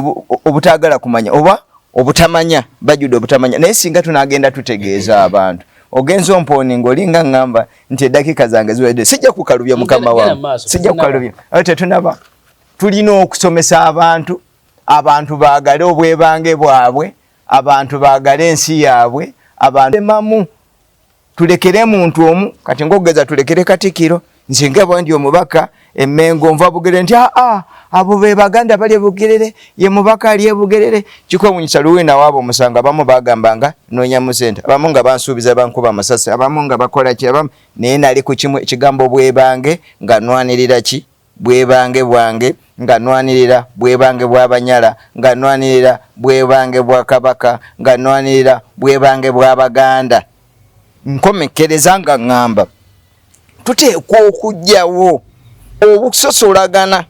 obutaagala kumanya oba obutamanya bajjudde obutamanya naye singa tunagenda tutegeeza abantu ogenza ompooni ng'olinga ngamba nti eddakiika zange ziwedde sijja kukalubya mukama wange sijja kukalubya tetunaba tulina okusomesa abantu baagale obwebange bwabwe abantu baagale ensi yaabwe abantu mamu tulekere muntu omu kati ngogeza tulekere Katikkiro nsinga bwandi omubaka Emmengo nva Bugerere nti abo be Baganda bali Bugerere ye mubaka ali Bugerere kikomunyisa Luwina wabo musanga abamu bagambanga nonya musente abamu nga bansuubiza bankuba amasasi abamu nga bakola ki abamu naye nali ku kimu ekigambo bwebange nga nwanirira ki bwebange bwange nga nwanirira bwebange bw'Abanyala nga nwanirira bwebange bwa Kabaka nga nwanirira bwebange bw'Abaganda nkomekereza nga ngamba tuteekwa okujjawo obusosolagana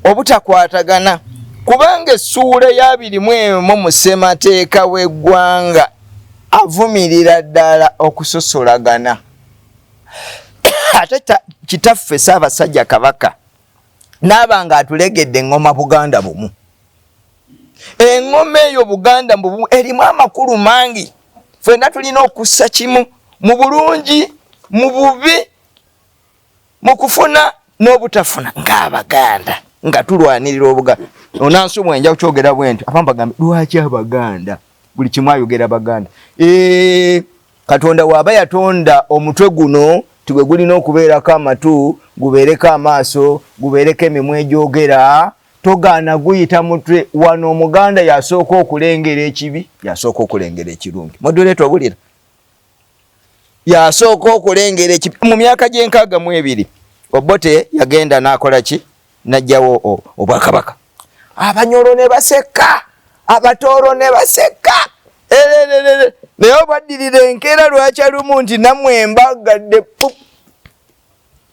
obutakwatagana kubanga essuula ya 21 mu ssemateeka w'eggwanga avumirira ddala okusosolagana ate kitaffe Ssaabasajja Kabaka n'abanga atulegedde engoma Buganda bumu engoma eyo Buganda bumu erimu amakulu mangi ffenna tulina okussa kimu mu bulungi mu bubi mu kufuna n'obutafuna ng'Abaganda nga tulwanirira Obuganda onansumwa enja kukyogera bwenti abagambe lwaki Abaganda buli kimu ayogera Baganda Katonda waaba yatonda omutwe guno tigwe gulina okubeerako amatu gubeereko amaaso gubeereko emimwa egyogera togaana guyita mutwe wano Omuganda yasooka okulengera ekibi yasooka okulengera ekirungi moduleeta obulira yasooka okulengera ekibi mu myaka gye62 Obote yagenda n'akola ki najjawo Obwakabaka Abanyoro ne baseka Abatooro ne baseka naye obaddirira enkeera lwakyalumu nti nammwe embagadde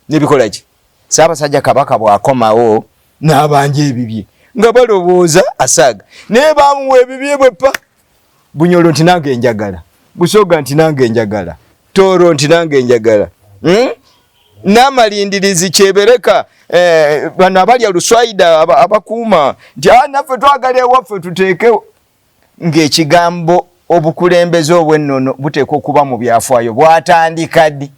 nebikola ki Ssaabasajja Kabaka bw'akomawo n'abanja ebibye nga balowooza asaaga naye bamuwa ebibye bwepa Bunyoro nti nange njagala Busoga nti nange njagala Tooro nti nange njagala n'amalindirizi Kyebereka bano abalya Luswaida abakuuma nti naffe twagala ewaffe tuteekewo ng'ekigambo obukulembeze obw'ennono buteekwa okuba mu byafaayo bwatandika ddi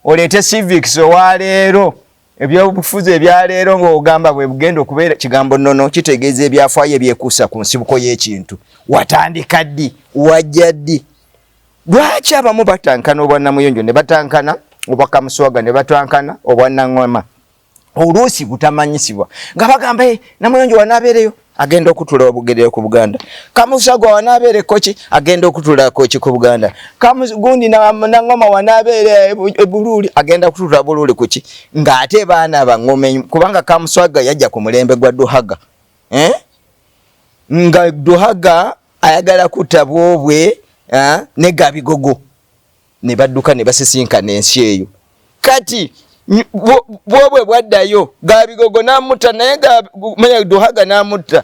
oleete civics owaleero ebyobufuzi ebyaleero ng'ogamba bwe bugenda okubeera kigambo nnono kitegeeza ebyafaayo ebyekuusa ku nsibuko y'ekintu watandika ddi wajja ddi lwaki abamu batankana obwannamuyonjo ne batankana obwakamuswaga ne batankana obwannangoma oluusi butamanyisibwa nga bagamba namuyonjo wanaabeereyo agenda okutula Obugerere ku Buganda Kamusagwa wanaabeereko ki agenda okutulako ki ku Buganda gundi nangoma wanaabeere Buluuli agenda okutula Buluuli ku ki ng'ate baana bangome kubanga Kamuswaga yajja ku mulembe gwa Duhaga nga Duhaga ayagala kutta Bwobwe ne Gabigogo ne badduka ne basisinkana ensi eyo kati Bwobwe bwaddayo Gabigogo n'amutta naye manya Duhaga n'amutta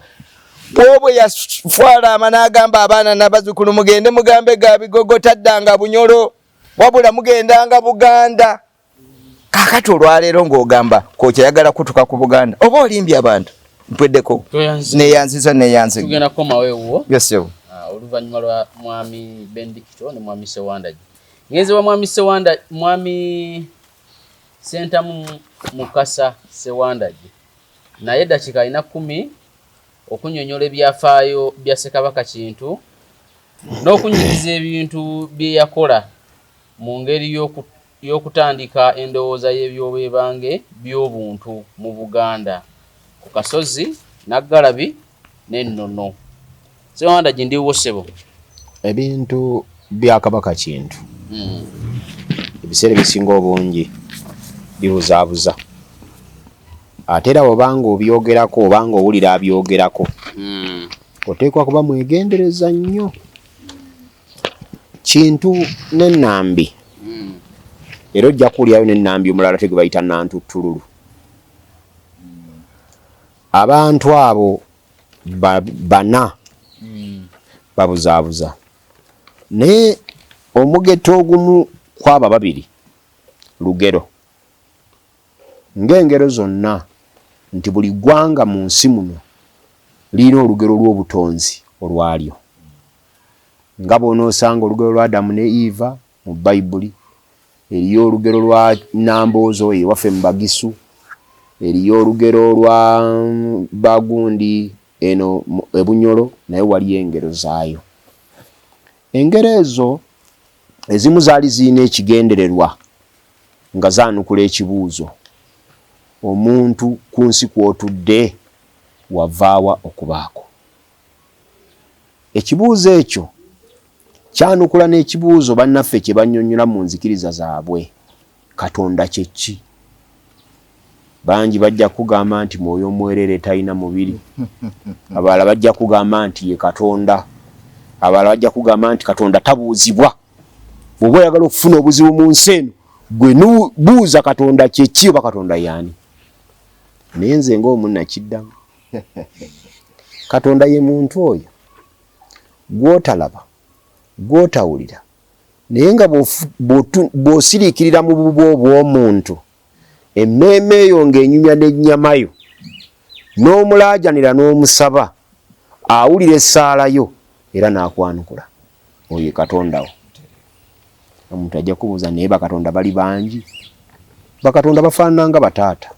Bwobwe yafwala n'agamba abaana n'abazzukulu mugende mugambe Gabigogo taddanga Bunyoro wabula mugendanga Buganda kakati olwaleero ng'ogamba kokyayagala kutuka ku Buganda oba olimbye abantu mpweddeko neyanziza tugenda komaweewo yosewo oluvannyuma lwa mwami Bendikito ne mwami Sewandagi ngenze wa mwami Sewandagi mwami Sentamu Mukasa Sewandagi naye eddakiika alina 10 okunyonyola ebyafaayo bya Ssekabaka Kintu n'okunyiriza ebintu bye yakola mu ngeri y'okutandika endowooza y'ebyobwebange by'obuntu mu Buganda ku Kasozi, Naggalabi n'Ennono. Sewanda jindiwo sebo ebintu bya kabaka kintu ebiseera bisinga obungi bibuzaabuza ate era obanga obyogerako obanga owulira abyogerako oteekwa kuba mwegendereza nnyo kintu n'ennambi era ojja kuwulirayo n'ennambi omulala te gwe bayita nantuttululu abantu abo bana babuzaabuza naye omugeto ogumu kwaba babiri lugero ng'engero zonna nti buli ggwanga mu nsi muno lirina olugero lw'obutonzi olwalyo nga bw'onoosanga olugero lwa Adamu ne Eva mu Bayibuli, eriyo olugero lwa Namboozo ewaffe mu Bagisu, eriyo olugero lwa Bagundi eno Ebunyolo, naye waliyo engero zaayo. Engero ezo ezimu zaali zirina ekigendererwa nga zaanukula ekibuuzo, omuntu ku nsi kw'otudde wavaawa okubaako. Ekibuuzo ekyo kyanukula n'ekibuuzo bannaffe kye bannyonnyola mu nzikiriza zaabwe, Katonda kye ki? Bangi bajja kugamba nti mwoyo omwerere talina mubiri, abalala bajja kugamba nti ye Katonda, abalala bajja kugamba nti Katonda tabuuzibwa. Bw'oba oyagala okufuna obuzibu mu nsi eno, gwe buuza Katonda kye ki oba Katonda y'ani? Naye nze ng'omu nakiddamu, Katonda ye muntu oyo gw'otalaba, gw'otawulira, naye nga bw'osiriikirira mu bubwo obw'omuntu, emmeeme eyo ng'enyumya n'ennyama yo, n'omulaajanira n'omusaba, awulira essaala yo era n'akwanukula, oyo Katonda wo. Omuntu ajja kubuuza naye bakatonda bali bangi? Bakatonda bafaanana nga bataata.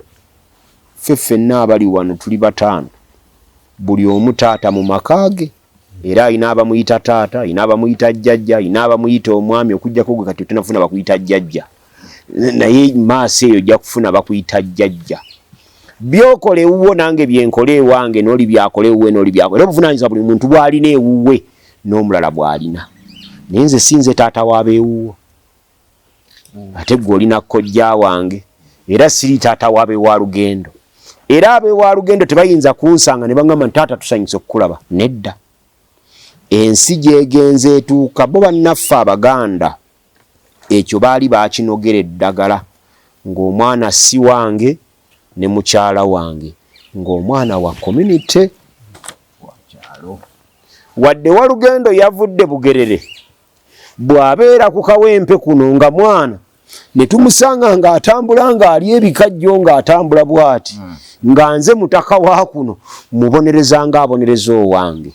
Ffe ffenna abali wano tuli bataano, buli omu taata mu maka ge, era ayina abamuyita taata, ayina abamuyita jjajja, ayina abamuyita omwami, okuggyako gwe kati tunafuna bakuyita jjajja, naye maaso eyo ojja kufuna bakuyita jjajja. Byokole ewuwo nange byenkole ewange, n'oli byakole ewuwe n'oli byakole. Era obuvunaanyizibwa buli muntu bw'alina ewuwe n'omulala bw'alina. Naye nze sinze taata w'ab'ewuwo, ate gwe olina kkojja wange, era siri taata w'ab'ewalugendo. Era ab'ewalugendo tebayinza kunsanga ne baŋŋamba nti taata tusanyuse okukulaba. Nedda. Ensi gyegenze etuuka, bo bannaffe Abaganda ekyo baali baakinogera eddagala, ng'omwana si wange ne mukyala wange, ng'omwana wa community. Wadde Walugendo yavudde Bugerere, bw'abeera ku kawempe kuno nga mwana, ne tumusanga ng'atambula ng'ali ebikajjo ng'atambula bw'ati, nga nze mutaka wa kuno mubonereza ng'abonereza owange.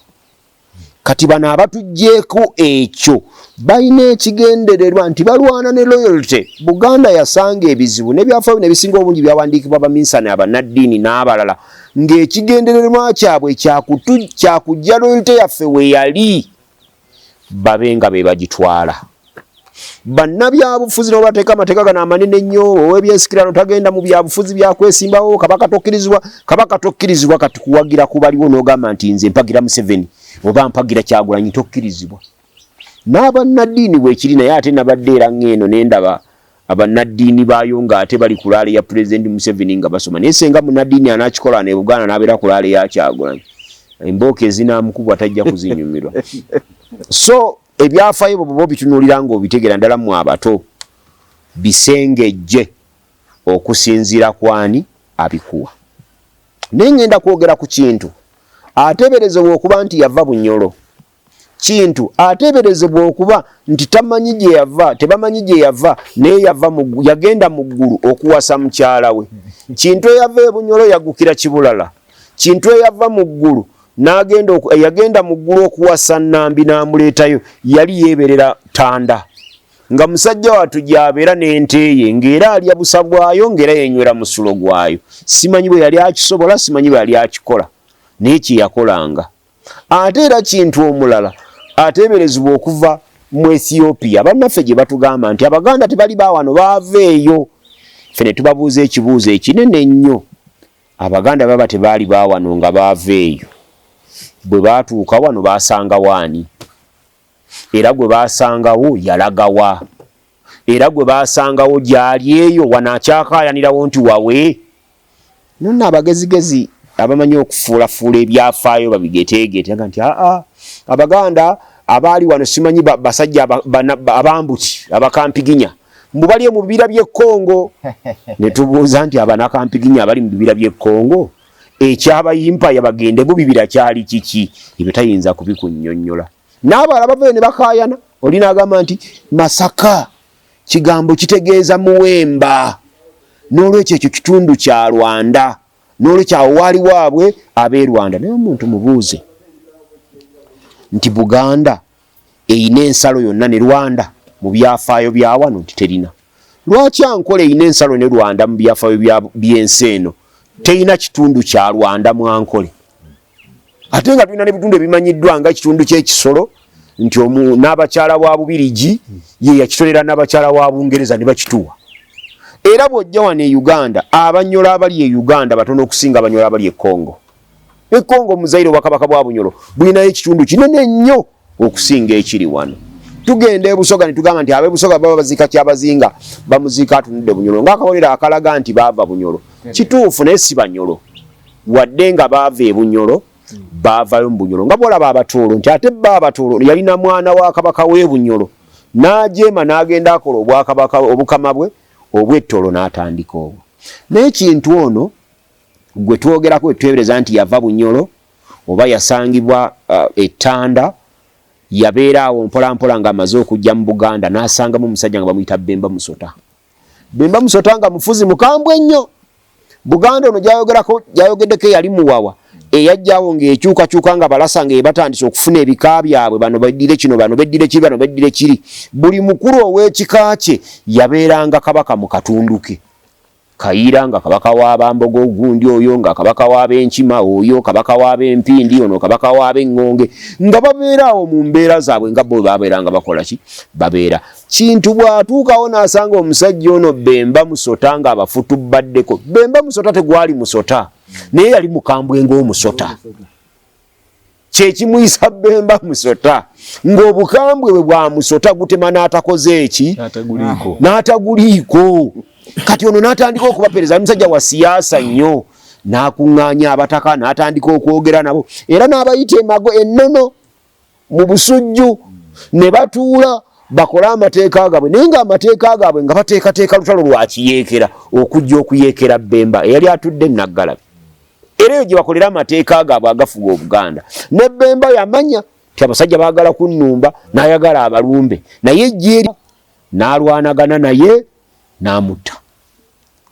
Kati bano abatuggyeko ekyo balina ekigendererwa nti balwana ne loyalty. Buganda yasanga ebizibu n'ebyafaayo ne bisinga obungi byawandiikibwa baminsane, abannaddiini n'abalala, ng'ekigendererwa kyabwe kyakujja loyalty yaffe we yali babe nga be bagitwala. Bannabyabufuzi nabo bateeka amateeka gano amanene ennyo, ow'ebyensikirano tagenda mu byabufuzi byakwesimbawo, kabaka tokkirizibwa kati kuwagira kubaliwo n'ogamba nti nze mpagira Museveni oba mpagira Kyagulanyi, tokkirizibwa. N'abannaddiini bwekiri, naye ate nabadde era ng'eno ne ndaba abannaddiini baayo ng'ate bali ku laale ya Pulezidenti Museveni nga basoma. Naye senga munnaddiini anakikola ne Buganda n'abeera ku laale ya Kyagulanyi, embooka ezinaamukubwa tajja kuzinyumirwa. So ebyafaayo bo bitunuulira ng'obitegera, ddala mu abato bisengejje okusinziira kwani abikuwa. Naye ngenda kwogera ku kintu ateeberezebwa okuba nti yava Bunyolo, kintu ateeberezebwa okuba nti tamanyi gye yava, tebamanyi gye yava, naye yagenda mu ggulu okuwasa mukyala we. Kintu eyava e Bunyolo yagukira Kibulala, kintu eyava mu ggulu yagenda mu ggulu okuwasa Nnambi n'amuleetayo, yali yeeberera Tanda, nga musajja wattu gy'abeera n'ente ye, ng'era alya busa bwayo, ng'era yenywera musulo gwayo. Simanyi bwe yali akisobola, simanyi bwe yali akikola, naye kye yakolanga. Ate era kintu omulala ateeberezebwa okuva mu Ethiopia. Bannaffe gye batugamba nti Abaganda tebali baawano, baava eyo. Ffe ne tubabuuza ekibuuzo ekinene ennyo, Abaganda baba tebaali baawano nga baava eyo. bwe baatuuka wano baasanga waani, era gwe baasangawo yalagawa, era gwe baasangawo gyali eyo wanakyakayanirawo nti wawe. Nonna abagezigezi abamanyi okufuulafuula ebyafaayo babigeteegeetega nti Abaganda abaali wano simanyi basajja abambuki abakampiginya mbu bali mu bibira by'e Congo. Ne tubuuza nti abanakampiginya abali mu bibira by'e Congo ekyabayimpa yabagende mu bibira kyali kiki? Ebyo tayinza kubikunnyonnyola. N'abalala bavayo ne bakaayana. Oli n'agamba nti Masaka kigambo kitegeeza muwemba, n'olwekyo ekyo kitundu kya Rwanda, n'olwekyo awo waali waabwe ab'e Rwanda. Naye omuntu mubuuze nti Buganda eyina ensalo yonna ne Rwanda mu byafaayo bya wano nti terina. Lwaki Ankole eyina ensalo ne Rwanda mu byafaayo by'ensi eno terina kitundu kya Rwanda mu Ankole? Ate nga tulina n'ebitundu ebimanyiddwa nga ekitundu ky'ekisolo nti n'abakyala wa Bubirigi ye yakitolera n'abakyala wa Bungereza ne bakituwa. Era bw'ojja wano e Uganda Abanyoro abali e Uganda batono okusinga Abanyoro abali e Congo. E Congo muzaire Obwakabaka bwa Bunyoro bulinayo ekitundu kinene nnyo okusinga ekiri wano. Tugenda e Busoga ne tugamba nti ab'e Busoga baba baziika Kyabazinga bamuziika atunudde Bunyoro ng'akabonero akalaga nti baava Bunyoro. Kituufu naye si Banyoro wadde nga baava e Bunyoro baavayo mu Bunyoro nga bwolaba Abatoolo nti ate bba Abatoolo yalina mwana wa Kabaka w'e Bunyoro n'ajeema n'agenda akola Obwakabaka obukama bwe obw'Ettoolo n'atandika obwo. N'ekintu ono gwe twogerako etwebereza nti yava Bunyoro oba yasangibwa Ettanda yabeera awo mpolampola ng'amaze okujja mu Buganda n'asangamu omusajja nga bamuyita Bemba Musota. Bemba Musota nga mufuzi mukambwe nnyo. Buganda ono gyayogeddeko yali muwawa eyajjawo ng'ekyukakyuka nga balasa ng'ebatandise okufuna ebika byabwe, bano beddire kino, bano beddire kiri, bano beddire kiri. Buli mukulu ow'ekika kye yabeeranga kabaka mu katundu ke. Kayiira nga kabaka w'Abambogo, gundi oyo nga kabaka w'Abenkima, oyo kabaka w'Abempindi, ono kabaka w'Abengonge, nga babeera awo mu mbeera zaabwe nga bo babeeranga bakola ki? Babeera. Kintu bw'atuukawo n'asanga omusajja ono Bemba Musota nga abafutubaddeko. Bemba Musota tegwali musota, naye yali mukambwe ng'omusota. Kye kimuyisa Bemba Musota ng'obukambwe bwe bwa musota gutema n'atakoze eki? N'ataguliiko. Kati ono n'atandika okubapereza, musajja wa siyaasa nnyo, n'akuŋŋaanya abataka n'atandika okwogera nabo era n'abayita emago ennono mu busujju ne batuula bakola amateeka gaabwe, naye ng'amateeka gaabwe nga bateekateeka lutalo lwa kiyeekera okujja okuyeekera Bemba eyali atudde Naggalabi. Era eyo gye bakolera amateeka gaabwe agafuga Obuganda. Ne Bemba yamanya ti abasajja baagala kunnumba n'ayagala abalumbe, naye ejjeeri n'alwanagana naye n'amutta.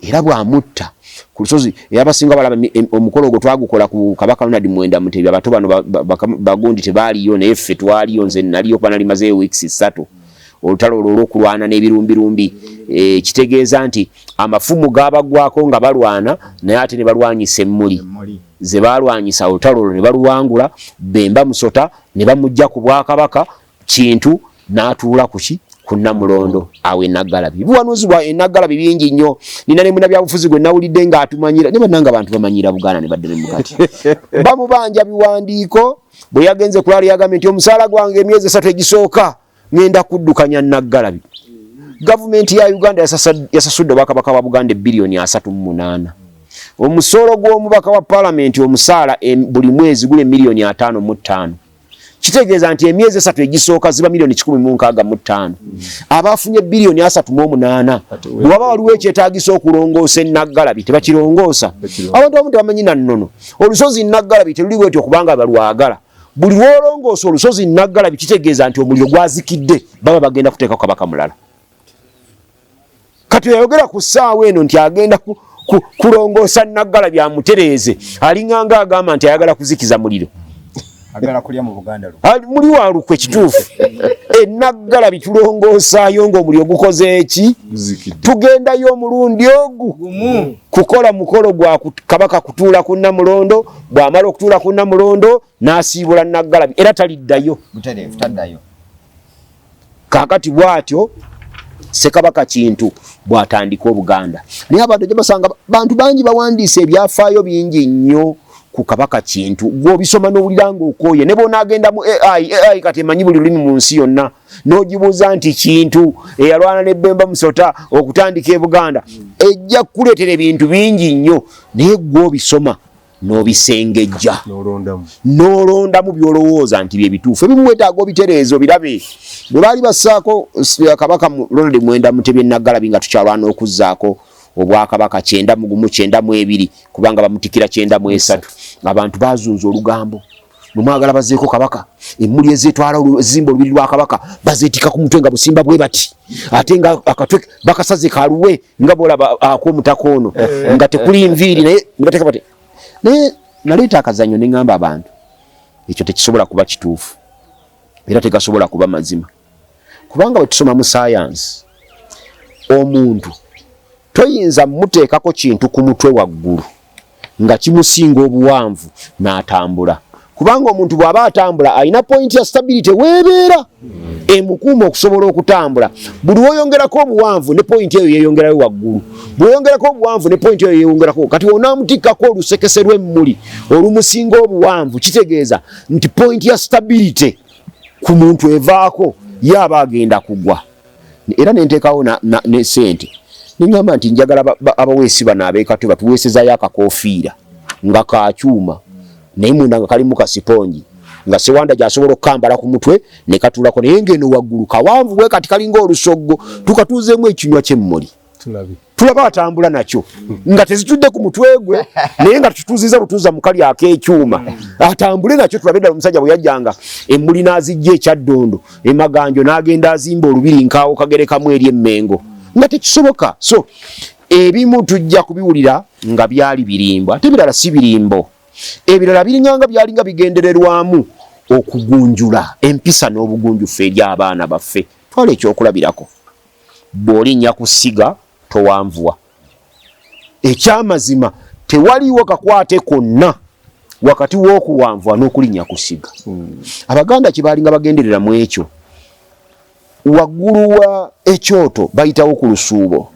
Era bw'amutta ku lusozi abasinga balaba omukolo ogwo twagukola ku Kabaka Ronald Mwenda Mutebi, abato bano bagundi tebaaliyo naye ffe twaliyo, nze naliyo kuba nali mazeeyo weeks 3. Olutalo olw'okulwana n'ebirumbi kitegeeza nti amafumu gaabagwako nga balwana naye ate ne balwanyisa emmuli ze balwanyisa olutalo olwo ne baluwangula. Bemba Musota ne bamujja ku Bwakabaka, Kintu n'atuula ku ki? Ku Namulondo awe Naggalabi. Buwanuzibwa e Naggalabi bingi nnyo. Nina ne munnabyabufuzi gwe nawulidde ng'atumanyira ne bannanga abantu bamanyira Buganda ne badde ne mukati bamubanja biwandiiko bwe yagenze kulaali yagambye nti omusaala gwange emyezi 3 egisooka ngenda kuddukanya Naggalabi. Gavumenti ya Uganda yasasudde Obwakabaka wa Buganda bilioni 38. Omusolo gw'omubaka wa Parliament omusaala buli mwezi gule milioni 5.5. Kitegeeza nti emyezi 3 egisooka ziba milioni 165. Abafunye bilioni 38 bwaba waliwo ekyetaagisa okulongoosa e Naggalabi tebakirongoosa. Abantu abamu tebamanyi na nnono olusozi Naggalabi teruli bwetyo kubanga balwagala. Buli lwolongoosa olusozi Naggalabi kitegeeza nti omuliro gwazikidde, baba bagenda kuteeka kabaka mulala. Kati yayogera ku ssaawa eno nti agenda kulongoosa Naggalabi amutereeze, alinganga agamba nti ayagala kuzikiza muliro. Agala kulya mu Buganda lu. Muli walukwe kituufu. Naggalabi tulongoosaayo ng'omuliro gukoze eki? Tugendayo omulundi ogu kukola mukolo gwa Kabaka kutuula ku Namulondo, bw'amala okutuula ku Namulondo n'asiibula Naggalabi era taliddayo. Butereevu taddayo. Kaakati bw'atyo Ssekabaka Kintu bw'atandika Obuganda. Naye abantu gye basanga bantu bangi bawandiisa ebyafaayo bingi nnyo ku Kabaka Kintu gw'obisoma n'owulira ng'okooye ne bw'onaagenda mu AI kati emanyi buli lulimi mu nsi yonna n'ogibuuza nti Kintu eyalwana ne Bemba Musota okutandika e Buganda ejja kukuleetera ebintu bingi nnyo naye gw'obisoma n'obisengejja n'olondamu by'olowooza nti bye bituufu ebimu weetaaga obitereezo birabe bwe baali bassaako Kabaka Ronald Mwenda Mutebi Nnaggalabi nga tukyalwana okuzzaako Obwakabaka 992 kubanga bamutikira 93 abantu bazunza olugambo numwagala bazeeko Kabaka emmuli ezeetwala oluzimba olubiri lwa Kabaka bazeetika ku mutwe nga busimba bwe bati ate nga akatwe bakasaze kaluwe nga bolaba akw'omutaka ono nga tekuli nviiri naye ngateeka bati naye naleeta akazanyo ne ngamba abantu ekyo tekisobola kuba kituufu era tegasobola kuba mazima kubanga bwe tusoma mu science omuntu toyinza muteekako kintu ku mutwe waggulu nga kimusinga obuwanvu n'atambula kubanga omuntu bw'aba atambula alina point ya stability weebeera emukuuma okusobola okutambula buli woyongerako obuwanvu ne point eyo yeeyongerayo waggulu bw'oyongerako obuwanvu ne point eyo yeeyongerako kati onaamutikkako olusekese lw'emmuli olumusinga obuwanvu kitegeeza nti point ya stability ku muntu evaako yaaba agenda kugwa era nenteekawo ne sente ningamba nti njagala abaweesi bano abeekatwe batuweesezayo akakoofiira nga kakyuma naye munda nga kalimu kasiponji nga Sewanda gy'asobola okukambala ku mutwe ne katuulako naye ng'eno waggulu kawanvu bwe kati kalinga olusoggo tukatuuzeemu ekinywa ky'emmuli tulaba atambula nakyo nga tezitudde ku mutwe gwe naye nga tutuuziza butuuza mu kali ak'ekyuma atambule nakyo tulabe ddala omusajja bwe yajjanga emmuli n'azijja ekyaddondo emaganjo n'agenda azimba olubiri nkaawo kagerekamu eri emmengo nga tekisoboka so ebimu tujja kubiwulira nga byali birimbo ate ebirala si birimbo ebirala biringanga byalinga bigendererwamu okugunjula empisa n'obugunjufu eri abaana baffe twala ekyokulabirako bw'olinnya ku ssiga towanvuwa ekyamazima tewaliwo kakwate konna wakati w'okuwanvuwa n'okulinnya ku ssiga Abaganda kye baalinga bagenderera mu ekyo waggulu wa ekyoto bayitawo ku lusuubo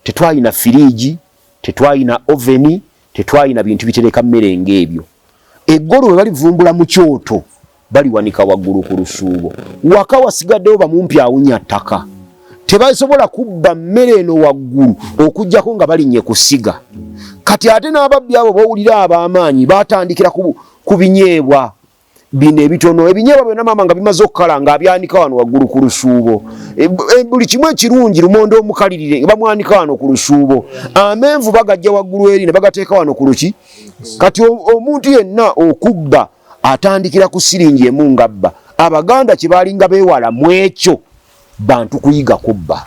tetwalina firiigi tetwalina oveni tetwalina bintu bitereka mmere ng'ebyo eggolo bwe balivumbula mu kyoto baliwanika waggulu ku lusuubo waka wasigaddewo bamumpi awunya ttaka tebasobola kubba mmere eno waggulu okuggyako nga balinnye ku ssiga kati ate n'ababbi abo bawulira ab'amaanyi batandikira ku binyeebwa bino ebitono ebinyeebwa byonna maama nga bimaze okukala nga abyanika wano waggulu ku lusuubo buli kimu ekirungi lumonde omukalirire bamwanika wano ku lusuubo amenvu bagajja waggulu eri ne bagateeka wano ku luki kati omuntu yenna okubba atandikira ku siringi emu ngabba Abaganda kye baalinga beewala mu ekyo bantu kuyiga kubba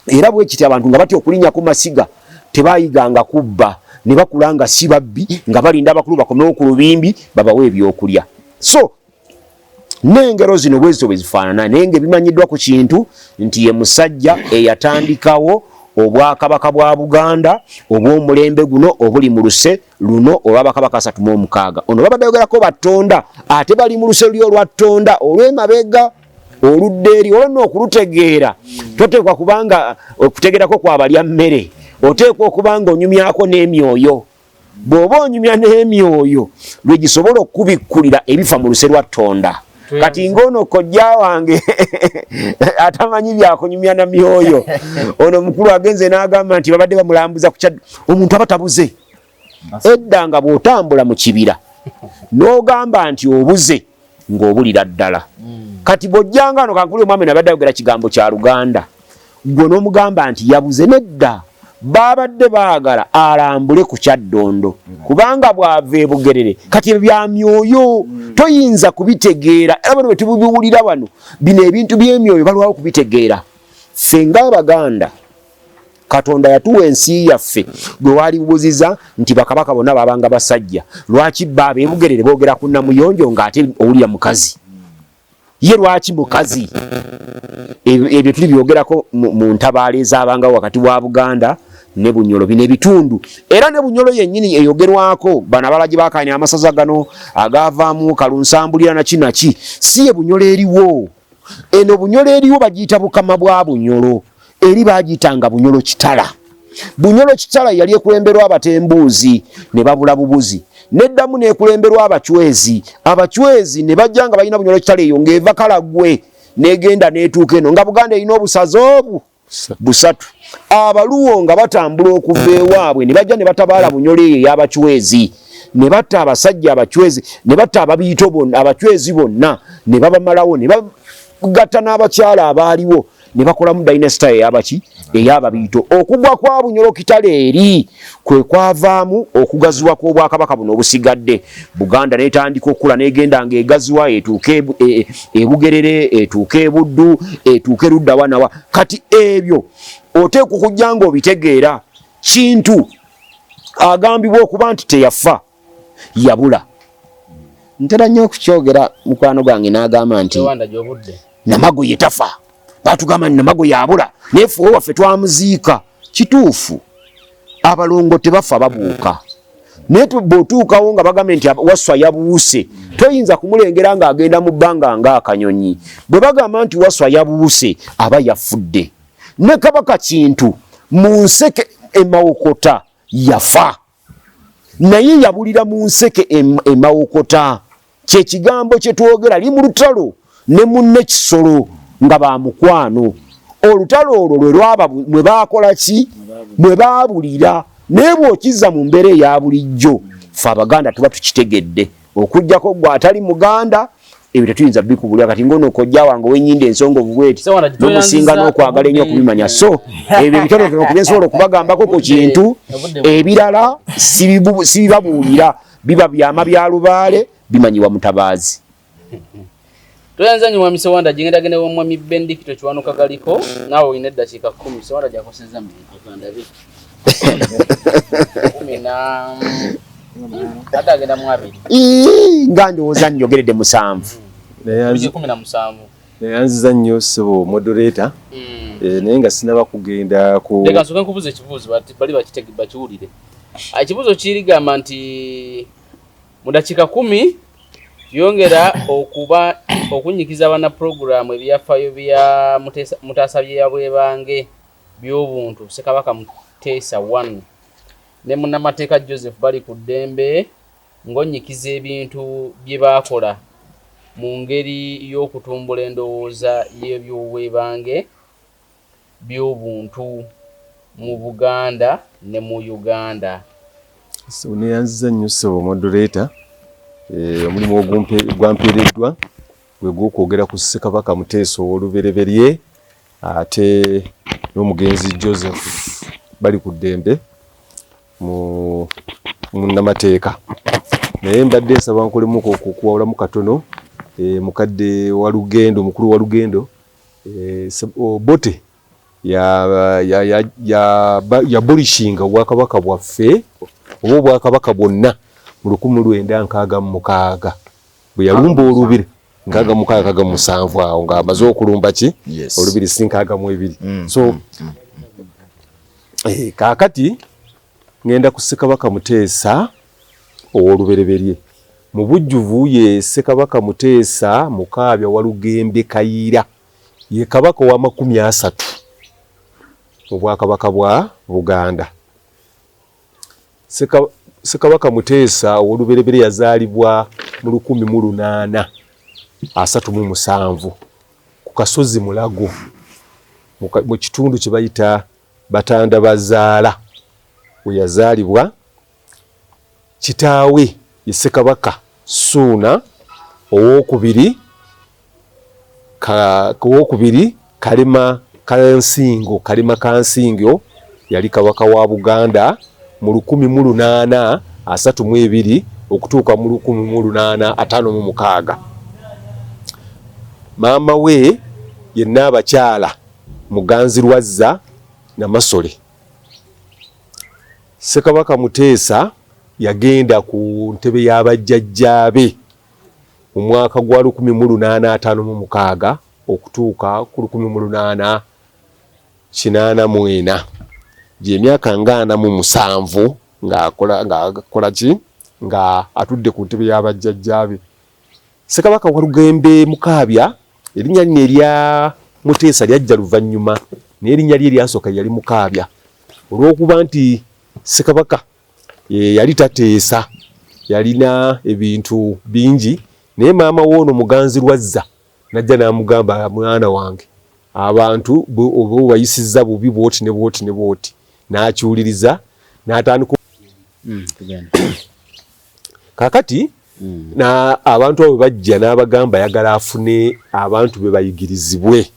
era bwe kiti abantu nga batya okulinnya ku masiga tebaayiganga kubba ne bakulanga si babbi nga balinda abakulu bakomewo ku lubimbi babawe ebyokulya so n'engero zino bwe zifaanana naye ng'ebimanyiddwa ku kintu nti ye musajja eyatandikawo Obwakabaka bwa Buganda obw'omulembe guno obuli mu luse luno olw'Abakabaka 36 ono babadde yogerako batonda ate bali mu luse luli olwa Ttonda olw'emabega oludde eri olwonna okulutegeera toteekwa kubanga okutegeerako kwabalya mmere oteekwa okubanga onyumyako n'emyoyo bw'oba onyumya n'emyoyo lwe gisobola okubikkulira ebifa mu luse lwa Ttonda kati ng'ono kojja wange atamanyi byakunyumya na myoyo ono mukulu agenze n'agamba nti babadde bamulambuza ku omuntu aba tabuze edda nga bw'otambula mu kibira n'ogamba nti obuze ng'obulira ddala kati bw'ojjanga ano kankuli omwami nabadde ayogera kigambo kya Luganda gwe n'omugamba nti yabuze nedda babadde baagala alambule ku Kyaddondo kubanga bw'ava e Bugerere kati bya myoyo toyinza kubitegeera era bano bwe tubiwulira wano bino ebintu by'emyoyo balwawo kubitegeera ffe ng'Abaganda Katonda yatuwa ensi yaffe gwe waali bubuziza nti bakabaka bonna babanga basajja lwaki baba e Bugerere boogera ku Namuyonjo ng'ate owulira mukazi ye lwaki mukazi ebyo tuli byogerako mu ntabaale ez'abanga wakati wa Buganda ne Bunyolo bino ebitundu era ne Bunyolo yennyini eyogerwako bana balagi bakanya amasaza gano agavaamu Kalunsambulira naki si ye Bunyolo eriwo eno Bunyolo eriwo bagiyita Bukama bwa Bunyolo eri bagiyitanga Bunyolo Kitala Bunyolo Kitala yali ekulemberwa abatembuuzi ne babula bubuzi neddamu nekulemberwa abachwezi ne bajja nga balina bunyolo kitale eyo ng'eva Kalagwe negenda netuuka eno nga Buganda erina obusaze obu busatu. Abaluwo nga batambula okuva ewaabwe ne bajja ne batabaala bunyolo eyo ey'abachwezi ne batta abasajja abachwezi ne batta ababiito bonna abachwezi bonna ne babamalawo ne bagatta n'abakyala abaaliwo ne bakolamu dynasty ey'ababiito. Okugwa kwa bunyolo kitale eri kwe kwavaamu okugaziwa kw'Obwakabaka buno obusigadde. Buganda netandika okula negenda ng'egaziwa etuuke Bugerere etuuke e Buddu etuuke Ludda wanawa. Kati ebyo oteekwa okujja ng'obitegeera Kintu agambibwa okuba nti teyafa yabula. Ntera nnyo okukyogera mukwano gwange n'agamba nti Namago ye tafa. Batugamba Namago yabula nefu waffe twamuziika. Kituufu abalongo tebafa babuuka. Netu botuukawo nga bagambe nti Wasswa yabuuse toyinza kumulengera nga agenda mu bbanga nga akanyonyi. Bwe bagamba nti Wasswa yabuuse aba yafudde. Ne Kabaka Kintu mu nseke Mawokota yafa naye yabulira mu nseke Mawokota. Kye kigambo kye twogera li mu lutalo ne munne Kisolo nga bamukwano. Olutalo olwo lwe lwaba mwe bakola ki mwe babulira naye bw'okizza mu mbeera eya bulijjo ffe Abaganda tuba tukitegedde. Okuggyako gwe atali Muganda ebyo tetuyinza bikubulira kati ngono kojja wange w'ennyinda ensongovu bweti n'omusinga n'okwagala ennyo okubimanya. So ebyo bitonotono ku bye nsobola okubagambako ku Kintu. Ebirala sibibabuulira biba byama bya lubaale bimanyiwa mutabaazi. Tuyanza nyo mwami Sewanda jingendagende wa mwami Bendikito Kiwanuka galiko nawe oyina eddakiika 10 Sewanda gyakoseza mu Uganda bi. Mina atagenda mwabiri. Nga ndowooza njogeredde 7. Naye 17. Nayanziza nnyo ssebo moderator. Naye nga sinaba kugenda ku Leka nsoke nkubuze ekibuuzo bali bakiwulire. Ekibuuzo kirigamba nti mu dakiika 10 yongera okunyikiza bana programu ebyafaayo bya Mutaasa bya Bwebange by'obuntu Ssekabaka Muteesa 1 ne munnamateeka Joseph bali ku ddembe ng'onnyikiza ebintu bye baakola mu ngeri y'okutumbula endowooza y'ebyobwebange by'obuntu mu Buganda ne mu Uganda. So neyanziza nnyo ssebo moderator. Omulimu ogwampeereddwa gwe gw'okwogera ku Ssekabaka Muteesa ow'olubereberye ate n'omugenzi Joseph bali ku ddembe mu munnamateeka. Naye mbadde nsaba nkolemuko okukuwawulamu katono mukadde wa lugendo mukulu wa lugendo Bote yabolishinga Obwakabaka bwaffe oba Obwakabaka bwonna mu 1966 bwe yalumba olubiri 1967 awo ng'amaze okulumba ki olubiri 562. So kaakati ngenda ku Ssekabaka Muteesa ow'olubereberye mu bujjuvu ye Ssekabaka Muteesa Mukaabya wa Lugembe Kayiira ye kabaka wa 30 mu Bwakabaka bwa Buganda. Ssekabaka Muteesa ow'olubereberye yazaalibwa mu 1837 ku Kasozi Mulago mu kitundu kye bayita Batanda Bazaala we yazaalibwa. Kitaawe ye Ssekabaka Ssuuna owokubiri Kalema Kansingo yali kabaka wa Buganda mu 1832 okutuuka mu 1856. Maama we ye Nnaabakyala Muganzirwazza Namasole. Ssekabaka Muteesa yagenda ku ntebe y'abajjajjaabe mu mwaka gwa 1856 okutuuka ku 1884 gy'emyaka 47 ng'akola ki nga atudde ku ntebe y'abajjajjaabe. Ssekabaka wa Lugembe Mukaabya erinnya lino erya Muteesa lyajja luvannyuma naye erinnya lye eryasooka yali Mukaabya olw'okuba nti Ssekabaka yali tateesa yalina ebintu bingi naye maama woono muganzi Lwazza najja n'amugamba mwana wange abantu obo bayisizza bubi bwoti ne bwoti ne bwoti n'akyuliriza n'atandika kakati na abantu abo bajja n'abagamba yagala afune abantu be bayigirizibwe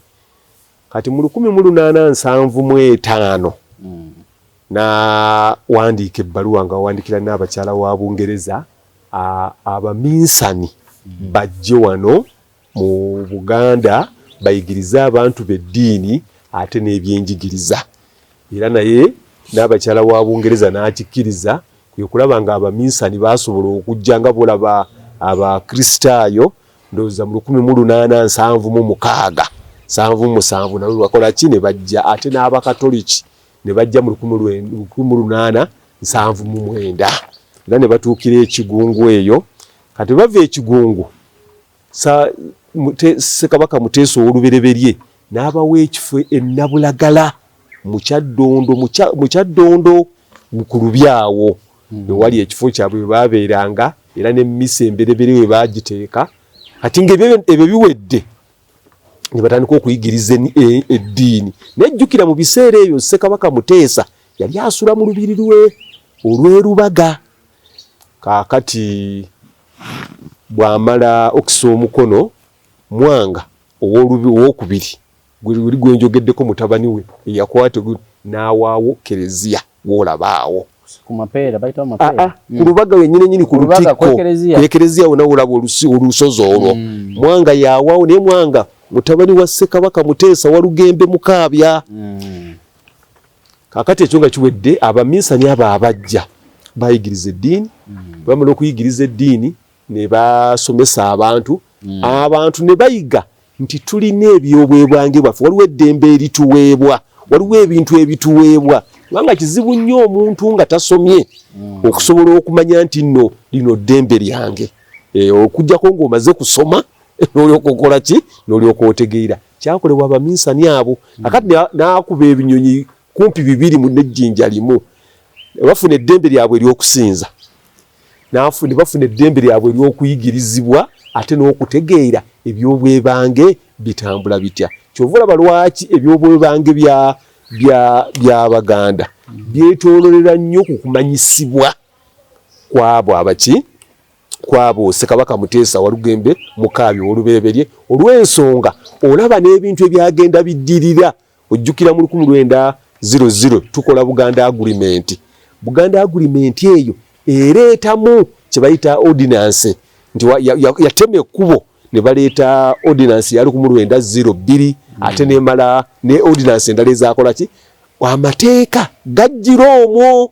kati mu 1875 na wandiika ebbaluwa nga wandikira n'abakyala wa Bungereza abaminsani bajje wano mu Buganda bayigiriza abantu beddiini ate n'ebyenjigiriza era naye n'abakyala wa Bungereza n'akikkiriza kwe kulaba nga abaminsani basobola okujja nga bolaba abakristaayo ndowooza mu 1876 nabo bakola ki ne bajja ate n'abakatoliki ne bajja mu 1879 era ne batuukira ekigungu eyo kati bava ekigungu Ssekabaka Muteesa ow'olubereberye n'abawa ekifo ennabulagala mu Kyaddondo ku Lubyawo ewali ekifo kyabwe baabeeranga era n'emmisa emberebere we baagiteeka kati ng'ebyo biwedde ne batandika okuyigiriza eddiini nejjukira mu biseera ebyo Ssekabaka Muteesa yali asula mu lubiri lwe olw'erubaga kaakati bw'amala okisa omukono Mwanga ow'okubiri guli gwenjogeddeko mutabani we eyakwata n'awaawo Kereziya w'olabaawo ku mapeera bayita mapeera ku lubaga wenyine nyini ku lutikko Kereziya wona olaba olusozi olwo Mwanga yawaawo naye Mwanga mutabani wa Ssekabaka Muteesa Walugembe Mukaabya kakati ekyo nga kiwedde abaminsani abo abajja bayigiriza eddiini bamala okuyigiriza eddiini ne basomesa abantu ne bayiga nti tulina ebyobwebwange bwaffe waliwo eddembe erituweebwa waliwo ebintu ebituweebwa kubanga kizibu nnyo omuntu nga tasomye okusobola okumanya nti nno lino ddembe lyange okujjako ng'omaze kusoma n'olyoka okola ki n'olyoka otegeera kyakolebwa abaminsani abo akati n'akuba ebinyonyi kumpi 2 mu nejjinja limu bafuna eddembe lyabwe ery'okusinza ne bafuna eddembe lyabwe ery'okuyigirizibwa ate n'okutegeera ebyobwebange bitambula bitya kyova olaba lwaki ebyobwebange by'Abaganda byetoololera nnyo ku kumanyisibwa kwabo abaki kwabo Ssekabaka Muteesa Walugembe Mukaabya ow'olubereberye olw'ensonga olaba n'ebintu ebyagenda biddirira ojjukira mu 1900 tukola Buganda Agreement eyo ereetamu kye bayita ordinance nti yatema ekkubo ne baleeta ordinance ya 1902 ate nemala ne ordinance endala ezakola ki amateeka gajjira omwo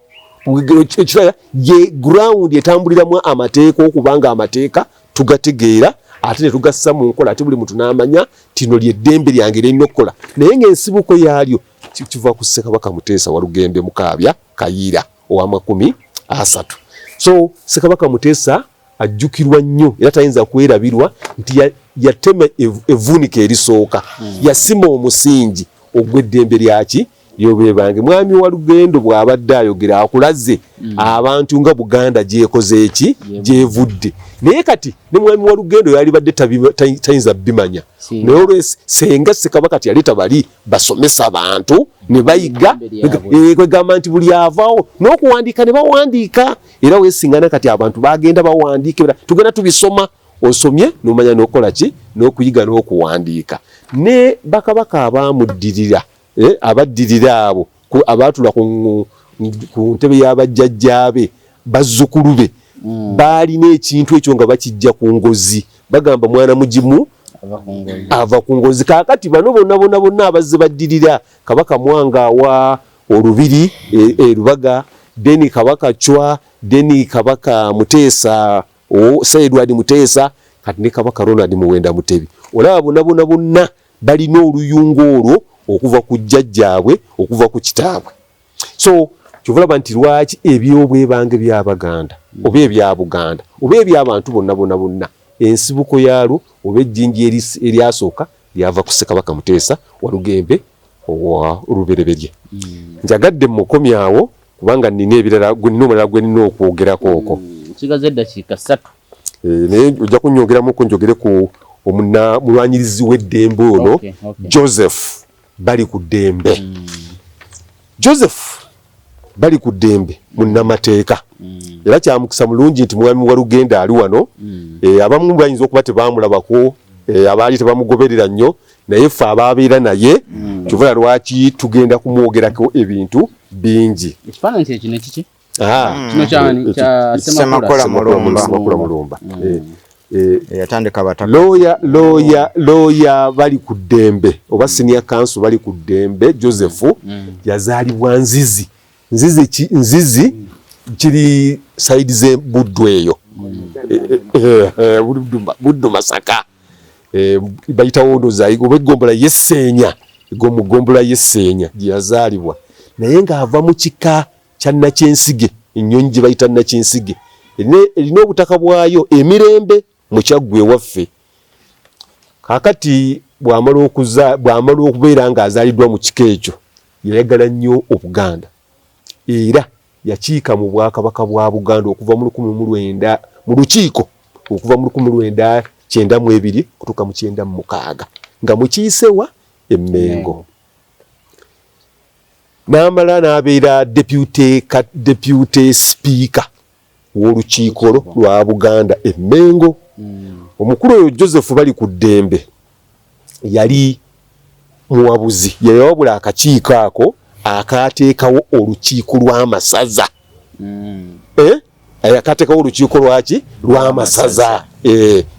ye ground etambuliramu amateeka okubanga amateeka tugategeera ate ne tugassa mu nkola ate buli muntu n'amanya tino lyeddembe lyange lyenina okukola naye ng'ensibuko yaalyo kiva ku Ssekabaka Muteesa Walugembe Mukaabya Kayiira owa'30. So Ssekabaka Muteesa ajjukirwa nnyo era tayinza kwerabirwa nti yatema evunika erisooka yasima omusingi ogw'eddembe lyaki lyobwebange mwami Walugendo bw'abadde ayogera akulaze abantu nga Buganda gyekoze eki gyevudde naye kati ne mwami Walugendo yali badde tayinza bimanya naye olwesi senga Ssekabaka yali tabali basomesa abantu ne bayiga kwegamba nti buli avaawo n'okuwandiika ne bawandiika era weesingana kati abantu bagenda bawandiika tugenda tubisoma osomye n'omanya n'okola ki n'okuyiga n'okuwandiika ne bakabaka abamuddirira abaddirira abo abaatula ku ntebe y'abajjajjaabe bazzukulu be baalina ekintu ekyo nga bakijja ku ngozi bagamba mwana mugimu ava ku ngozi kaakati bano bonna abazze baddirira Kabaka Mwanga awa olubiri Lubaga deni Kabaka Chwa deni Kabaka Muteesa Sir Edward Muteesa kati ne Kabaka Ronald Muwenda Mutebi olaba bonna balina oluyungu olwo okuva ku jjajjaabwe okuva ku kitaabwe so kyovulaba nti lwaki ebyobwebange by'Abaganda oba ebya Buganda oba eby'abantu bonna ensibuko yaalwo oba ejjinji eryasooka lyava ku Ssekabaka Muteesa Walugembe owa Olubereberye njagadde mukomyawo kubanga nina ebirala omulala gwe nina okwogerako okwo Kigaze eddakiika 3. Naye ojja kunyongeramuko njogere ku mulwanyirizi w'eddembe ono Joseph bali ku ddembe. Joseph bali ku ddembe munnamateeka. Era kyamukisa mulungi nti mwami Walugenda ali wano. Abamu bayinza okuba tebaamulabako, abaali tebamugoberera nnyo, naye ffe abaabeera naye kyova lwaki tugenda kumwogerako ebintu bingi. Ekifaananyi kye ne kiki? Kino kya Ssemakula Mulumba. Yatandika bataka. Lawyer bali ku ddembe oba senior counsel bali ku ddembe. Joseph yazaalibwa Nzizi. Nzizi kiri side ze Buddu eyo. Buddu Masaka. Bayita wondo zaayi obegombola Yesseenya. Gomugombola Yesseenya yazaalibwa. Naye ng'ava mu kika kya Nakyensige, ennyonyi gye bayita Nakyensige. Erina obutaka bwayo emirembe mu Kyaggwe waffe. Kaakati bw'amala okubeera ng'azaaliddwa mu kika ekyo yayagala nnyo Obuganda. Era yakiika mu Bwakabaka bwa Buganda okuva mu 1900 mu lukiiko okuva mu 1992 kutuuka mu 1996 nga mukiisewa Emmengo. N'amala n'abeera deputy speaker w'olukiiko lwa Buganda Emmengo. Omukulu oyo Joseph bali ku ddembe yali muwabuzi, yawabula akakiiko ako akaateekawo olukiiko lw'amasaza. Akateekawo olukiiko lw'amasaza.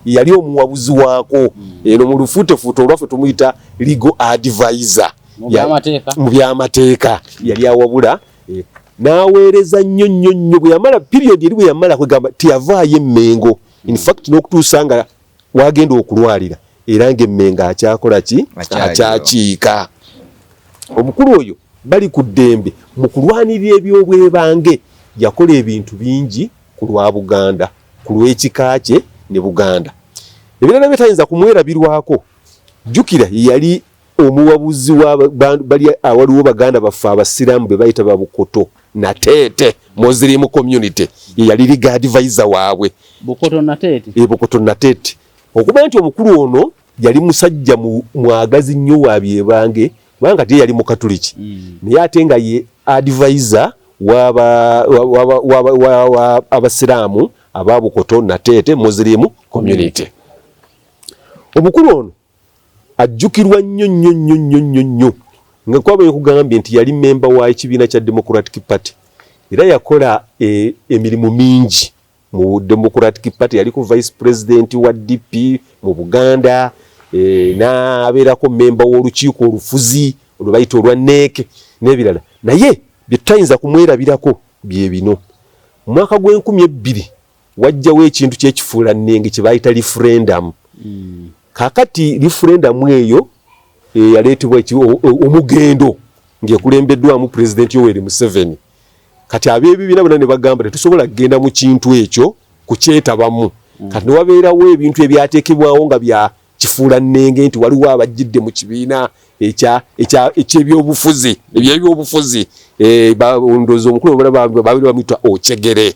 Yali omuwabuzi waako. Eno mu lufuutefuute olwaffe tumuyita legal advisor. Mu byamateeka yali awabula. N'aweereza nnyo bwe yamala period eri bwe yamala kwegamba teyavaayo Emmengo. In fact n'okutuusa nga wagenda okulwalira era ng'Emmengo akyakola ki? Akyakiika. Omukulu oyo bali ku ddembe mu kulwanirira ebyobwebange yakola ebintu bingi ku lwa Buganda, ku lw'ekika kye ne Buganda. Ebirala bitayinza kumwerabirwako. Jjukira yali omuwabuzi bali awaliwo Baganda baffe Abasiraamu be bayita Babukoto Nateete Muslim community. Yali legal advisor waabwe. Bukoto Nateete. Bukoto Nateete. Okuba nti omukulu ono yali musajja mwagazi nnyo wa byebange kubanga ate yali Mukatuliki. Naye ate nga ye advisor Abasiraamu aba Bukoto Nateete Muslim community. Omukulu ono ajjukirwa nnyo nga kwaba kugambye nti yali member wa ekibiina kya Democratic Party era yakola emirimu mingi mu Democratic Party. Yaliko vice president wa DP mu Buganda, n'abeerako member w'olukiiko olufuzi olwo bayita olwa NEC n'ebirala. Naye bye tutayinza kumwerabirako bye bino. Mu mwaka gw'2000 wajjawo ekintu ky'ekifuulannenge kye bayita referendum. Kakati referendum eyo yaleetebwa omugendo ng'ekulembeddwamu President Yoweri Museveni. Kati ab'ebibiina bonna ne bagamba tetusobola kugenda mu kintu ekyo kukyetabamu. Kati ne wabeerawo ebintu ebyateekebwawo nga bya kifuulannenge nti waliwo abajjidde mu kibiina eky'ebyobufuzi ndowooza omukulu baabiri bamwita Okyegere.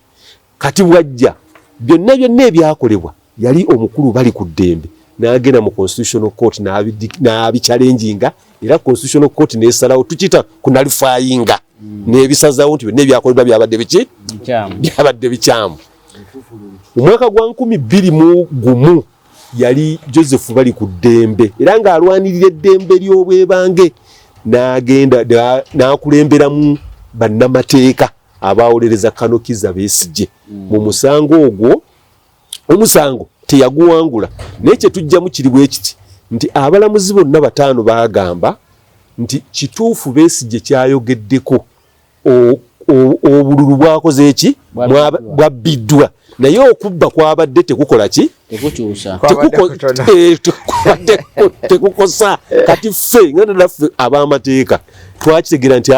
Kati bwajja byonna ebyakolebwa yali omukulu bali ku ddembe n'agenda mu Constitutional Court n'abichallenginga era Constitutional Court n'esalawo tukiyita kunalifyinga n'ebisazawo nti byonna ebyakoleddwa byabadde biki? Byabadde bikyamu. Mu mwaka gwa 2021 yali Joseph bali ku ddembe era ng'alwanirira eddembe ly'obwebange n'agenda n'akulemberamu bannamateeka abawolereza Kano Kizza Besigye. Mu musango ogwo omusango teyaguwangula naye kye tujjamu kiri bwe kiti nti abalamuzi bonna 5 baagamba nti kituufu Besigye kyayogeddeko obululu bwakoze eki bwabbiddwa naye okubba kwabadde tekukola ki? Tekukosa. Kati ffe nganda naffe ab'amateeka twakitegera nti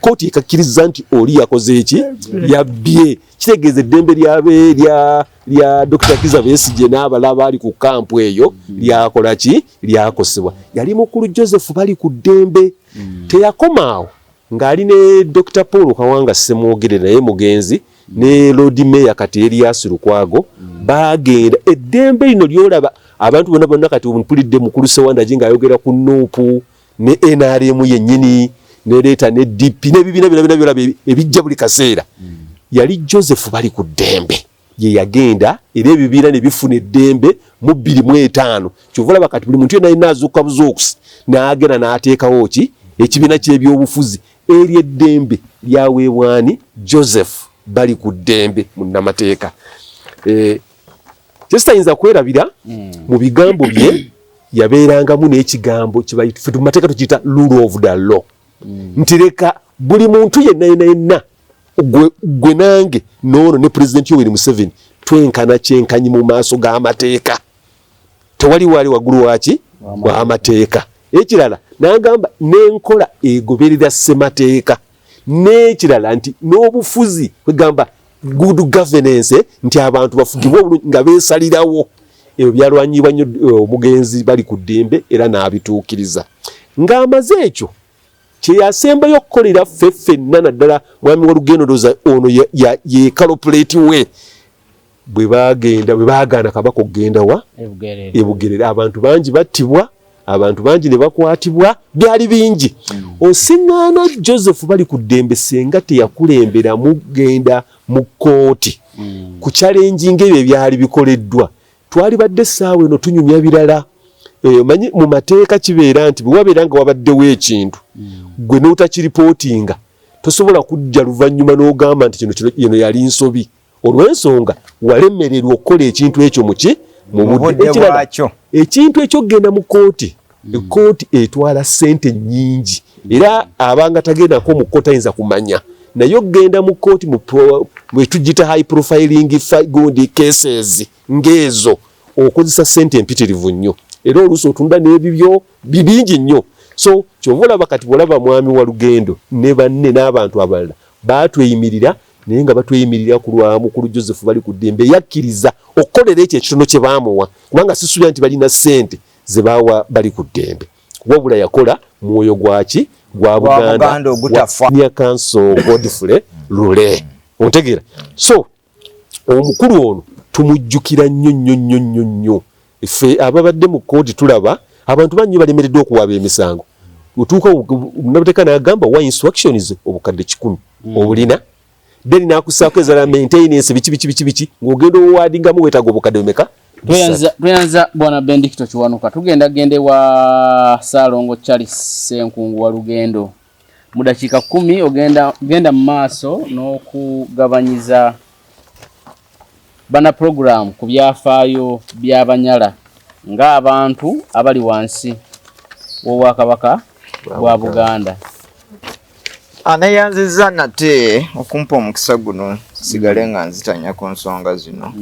kooti ekakkiriza nti oli yakoze eki? Yabbye. Kitegeeza eddembe lya Dr. Kizza Besigye n'abalala baali ku kampu eyo lyakola ki? Lyakosebwa. Yali mukulu Joseph bali ku ddembe. Teyakomaawo ng'ali ne Dr. Paul Kawanga Ssemwogerere naye mugenzi ne Lord Mayor kati Elias Lukwago bagenda eddembe lino lyolaba abantu bonna kati mpulidde mukulu Sewanda jinga ayogera ku Nuupu ne NRM yennyini ne leta ne DP ne bibina byolaba ebijja buli kaseera yali Joseph bali ku ddembe ye yagenda era ebibiira ne bifuna eddembe mu 2005 kyovula bakati buli muntu yenna azuuka buzuukusi n'agenda n'ateekawo ki ekibiina ky'ebyobufuzi eri eddembe lyaweebwani Joseph bali ku ddembe mu nnamateeka kyesitayinza kwerabira mu bigambo bye yabeerangamu n'ekigambo kibayita mu mateeka tukiyita rule of the law nti leka buli muntu yenna gwe nange noono ne President Yoweri Museveni twenkana kyenkanyi mu maaso g'amateeka tewali wali waggulu waki w'amateeka ekirala n'agamba n'enkola egoberera ssemateeka n'ekirala nti n'obufuzi kwegamba good governance nti abantu bafugibwe obulungi nga beesalirawo ebyo byalwanyibwa nnyo omugenzi bali ku ddembe era n'abituukiriza ng'amaze ekyo kyeyasembayo okukolera ffenna naddala mwami Walugendo ndowooza ono ye kalopuleti we bwe baagaana Kabaka okugenda wa Ebugerere abantu bangi battibwa abantu bangi ne bakwatibwa byali bingi osiŋŋaana Joseph bali ku ddembe senga teyakulembera mugenda mu kkooti ku challenging ebyo byali bikoleddwa twali badde essaawa eno tunyumya birala manyi mu mateeka kibeera nti bwe wabeera nga wabaddewo ekintu gwe n'otakiripootinga tosobola kujja luvannyuma n'ogamba nti kino yali nsobi olw'ensonga walemererwa okukola ekintu ekyo mu budde bwakyo ekintu ekyo genda mu kkooti ekkooti etwala ssente nnyingi era abanga tagendako mu kkooti ayinza kumanya naye okgenda mu kkooti bwe tugita high profiling good cases ng'ezo okozesa ssente empitirivu nnyo era oluusi otunda n'ebibyo bingi nnyo so kyova olaba kati bwolaba mwami Walugendo ne banne n'abantu abalala baatweyimirira naye nga batweyimirira ku lwa mukulu Joseph bali ku ddembe yakkiriza okukolera ekyo ekitono kye baamuwa kubanga sisuubira nti balina ssente ze baawa bali ku ddembe wabula yakola mwoyo gwaki gwa Buganda ogutafa kanso Godfrey Lule ontegeera so omukulu ono tumujjukira nnyo ffe ababadde mu kkooti tulaba abantu bangi balemereddwa okuwaaba emisango otuuka munabateeka n'agamba wa instructions obukadde 100 obulina then n'akusaako ezala maintenance biki ng'ogenda owaadingamu weetaaga obukadde bumeka tuyanza bwana Bendikito Kiwanuka tugenda wa Saalongo Charles Senkungu Walugendo mu dakiika 10 ogenda mu maaso n'okugabanyiza bana program ku byafaayo by'Abanyala ng'abantu abali wansi w'Obwakabaka bwa Buganda. Anayanziza nate okumpa omukisa guno sigale nga nzitanya ku nsonga zino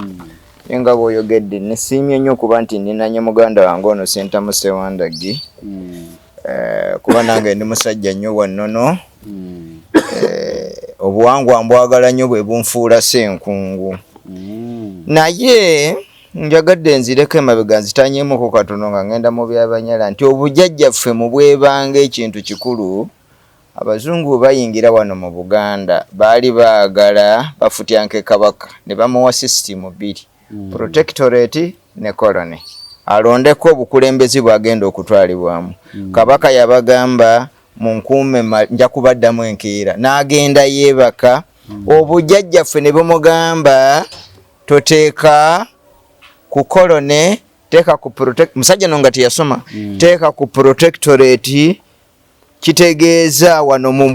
yenga bw'oyogedde nesiimye nnyo kuba nti nina Nnyamuganda wange ono Sentamu Sewandagi kuba nange ndi musajja nnyo wa nnono obuwangwa mbwagala nnyo bwe bunfuula Senkungu naye njagadde nzireko emabega nzitanyemuko katono nga ngenda mu by'Abanyala nti obujjajjaffe mu bwebange ekintu kikulu abazungu bayingira wano mu Buganda baali baagala bafutyanke Kabaka ne bamuwa system 2 protectorate ne colony alondeko obukulembezi bwagenda okutwalibwamu Kabaka yabagamba mu nkuume nja kubaddamu enkeera n'agenda yeebaka obujjajjaffe ne bamugamba toteeka ku colony teeka ku protect musajja nonga teyasoma teeka ku protectorate kitegeeza wano mu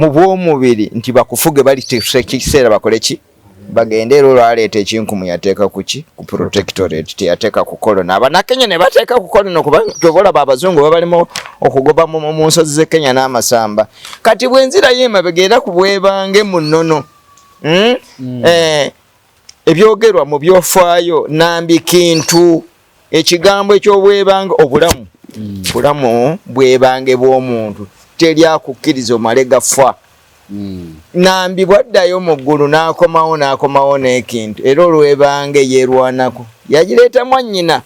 bw'omubiri nti bakufuge bali kiseera bakole ki bagende ero lwaleeta ekinkumu yateeka kuki ku protectorate teyateeka ku colony abanakenya ne bateeka ku colony kubanga tobolaba abazungu babalimo okugoba mu nsozi z'e Kenya n'amasamba kati bwenzira yemabega era ku bwebange mu nnono ebyogerwa mu byofaayo nambi kintu ekigambo eky'obwebange obulamu bulamu bwebange bw'omuntu teryakukkiriza omale gafa nambi bwaddayo mu ggulu n'akomawo n'ekintu era olwebange yeerwanako yagireeta mwannyina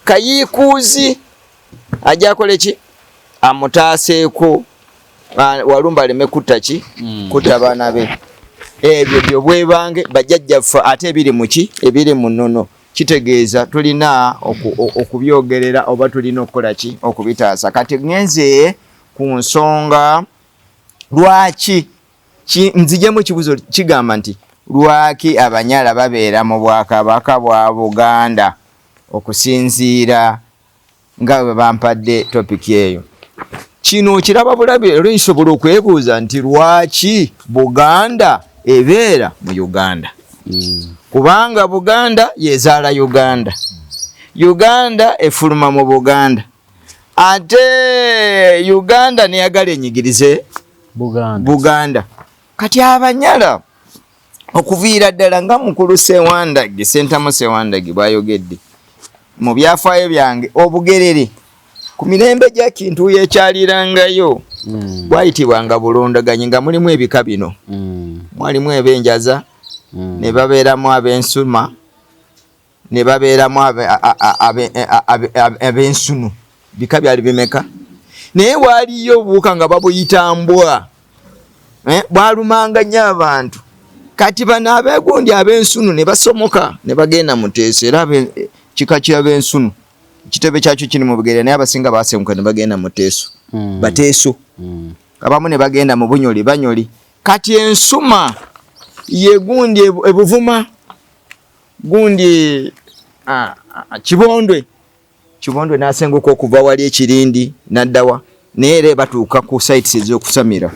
kayiikuuzi ajja akole ki amutaaseeko walumba aleme kutta ki kutta baana be ebyo byobwebange bajjajjaffe ate ebiri muki ebiri mu nnono kitegeeza tulina okubyogerera oba tulina okukola ki okubitaasa. Kati ngenze ku nsonga lwaki nzijemu ekibuzo kigamba nti lwaki abanyala babeera mu bwakabaka bwa Buganda okusinziira nga bwe bampadde topiki eyo. Kino kiraba bulabi olwinsobola okwebuuza nti lwaki Buganda ebeera mu Uganda. Kubanga Buganda yezaala Uganda, Uganda efuluma mu Buganda, ate Uganda neyagala enyigirize Buganda. Kati abanyala okuviira ddala nga mukulu Sewandagi, Sentamu Sewandagi bwayogedde mu byafaayo byange, obugerere ku mirembe gya Kintu yekyalirangayo bwayitibwanga bulondaganye nga mulimu ebika bino. Mwalimu ebenjaza, ne babeeramu ab'ensuma, ne babeeramu ab'ensunu. Bika byali bimeka? Naye waaliyo obuwuka nga babuyita mbwa, bwalumanga nnyo abantu. Kati bano abeegundi ab'ensunu ne basomoka ne bagenda Muteesa, era kika ky'ab'ensunu kitebe kyakyo kiri mu Bugerere, naye abasinga baasemuka ne bagenda Muteeso. Bateeso abamu ne bagenda mu Bunyoli, Banyoli. Kati ensuma ye gundi ebuvuma, gundi Kibondwe. Kibondwe n'asenguka okuva wali Ekirindi n'addawa, naye era batuuka ku sites ez'okusamira.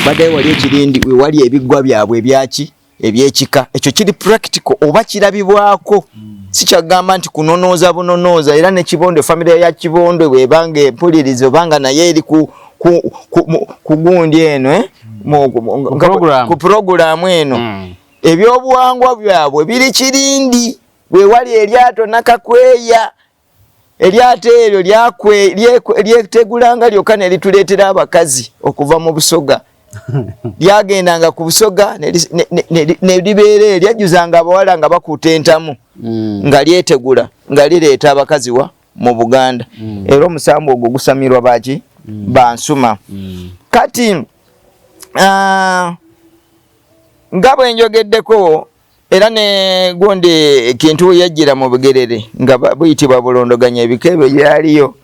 Baddayo wali Ekirindi we wali ebiggwa byabwe ebyaki ebyekika. Ekyo kiri practical oba kirabibwako. Si kyagamba nti kunonooza bunonooza, era ne Kibondwe, family ya Kibondwe webanga empulirizo banga naye eri ku gundi eno ku programu eno. Ebyobuwangwa byabwe biri Kirindi we wali eryato Nakakweya. Eryato eryo lyetegulanga lyokka ne lituleetera abakazi okuva mu Busoga. Lyagendanga ku Busoga ne libeera lyajjuzanga abawala nga bakuuta entamu nga lyetegula nga lireeta abakazi wa mu Buganda. Era omusambu ogwo gusamirwa baki bansuma. Kati nga bwe njogeddeko era ne gundi Kintu yajjira mu Bugerere nga buyitibwa bulondoganya ebika ebyo byaliyo.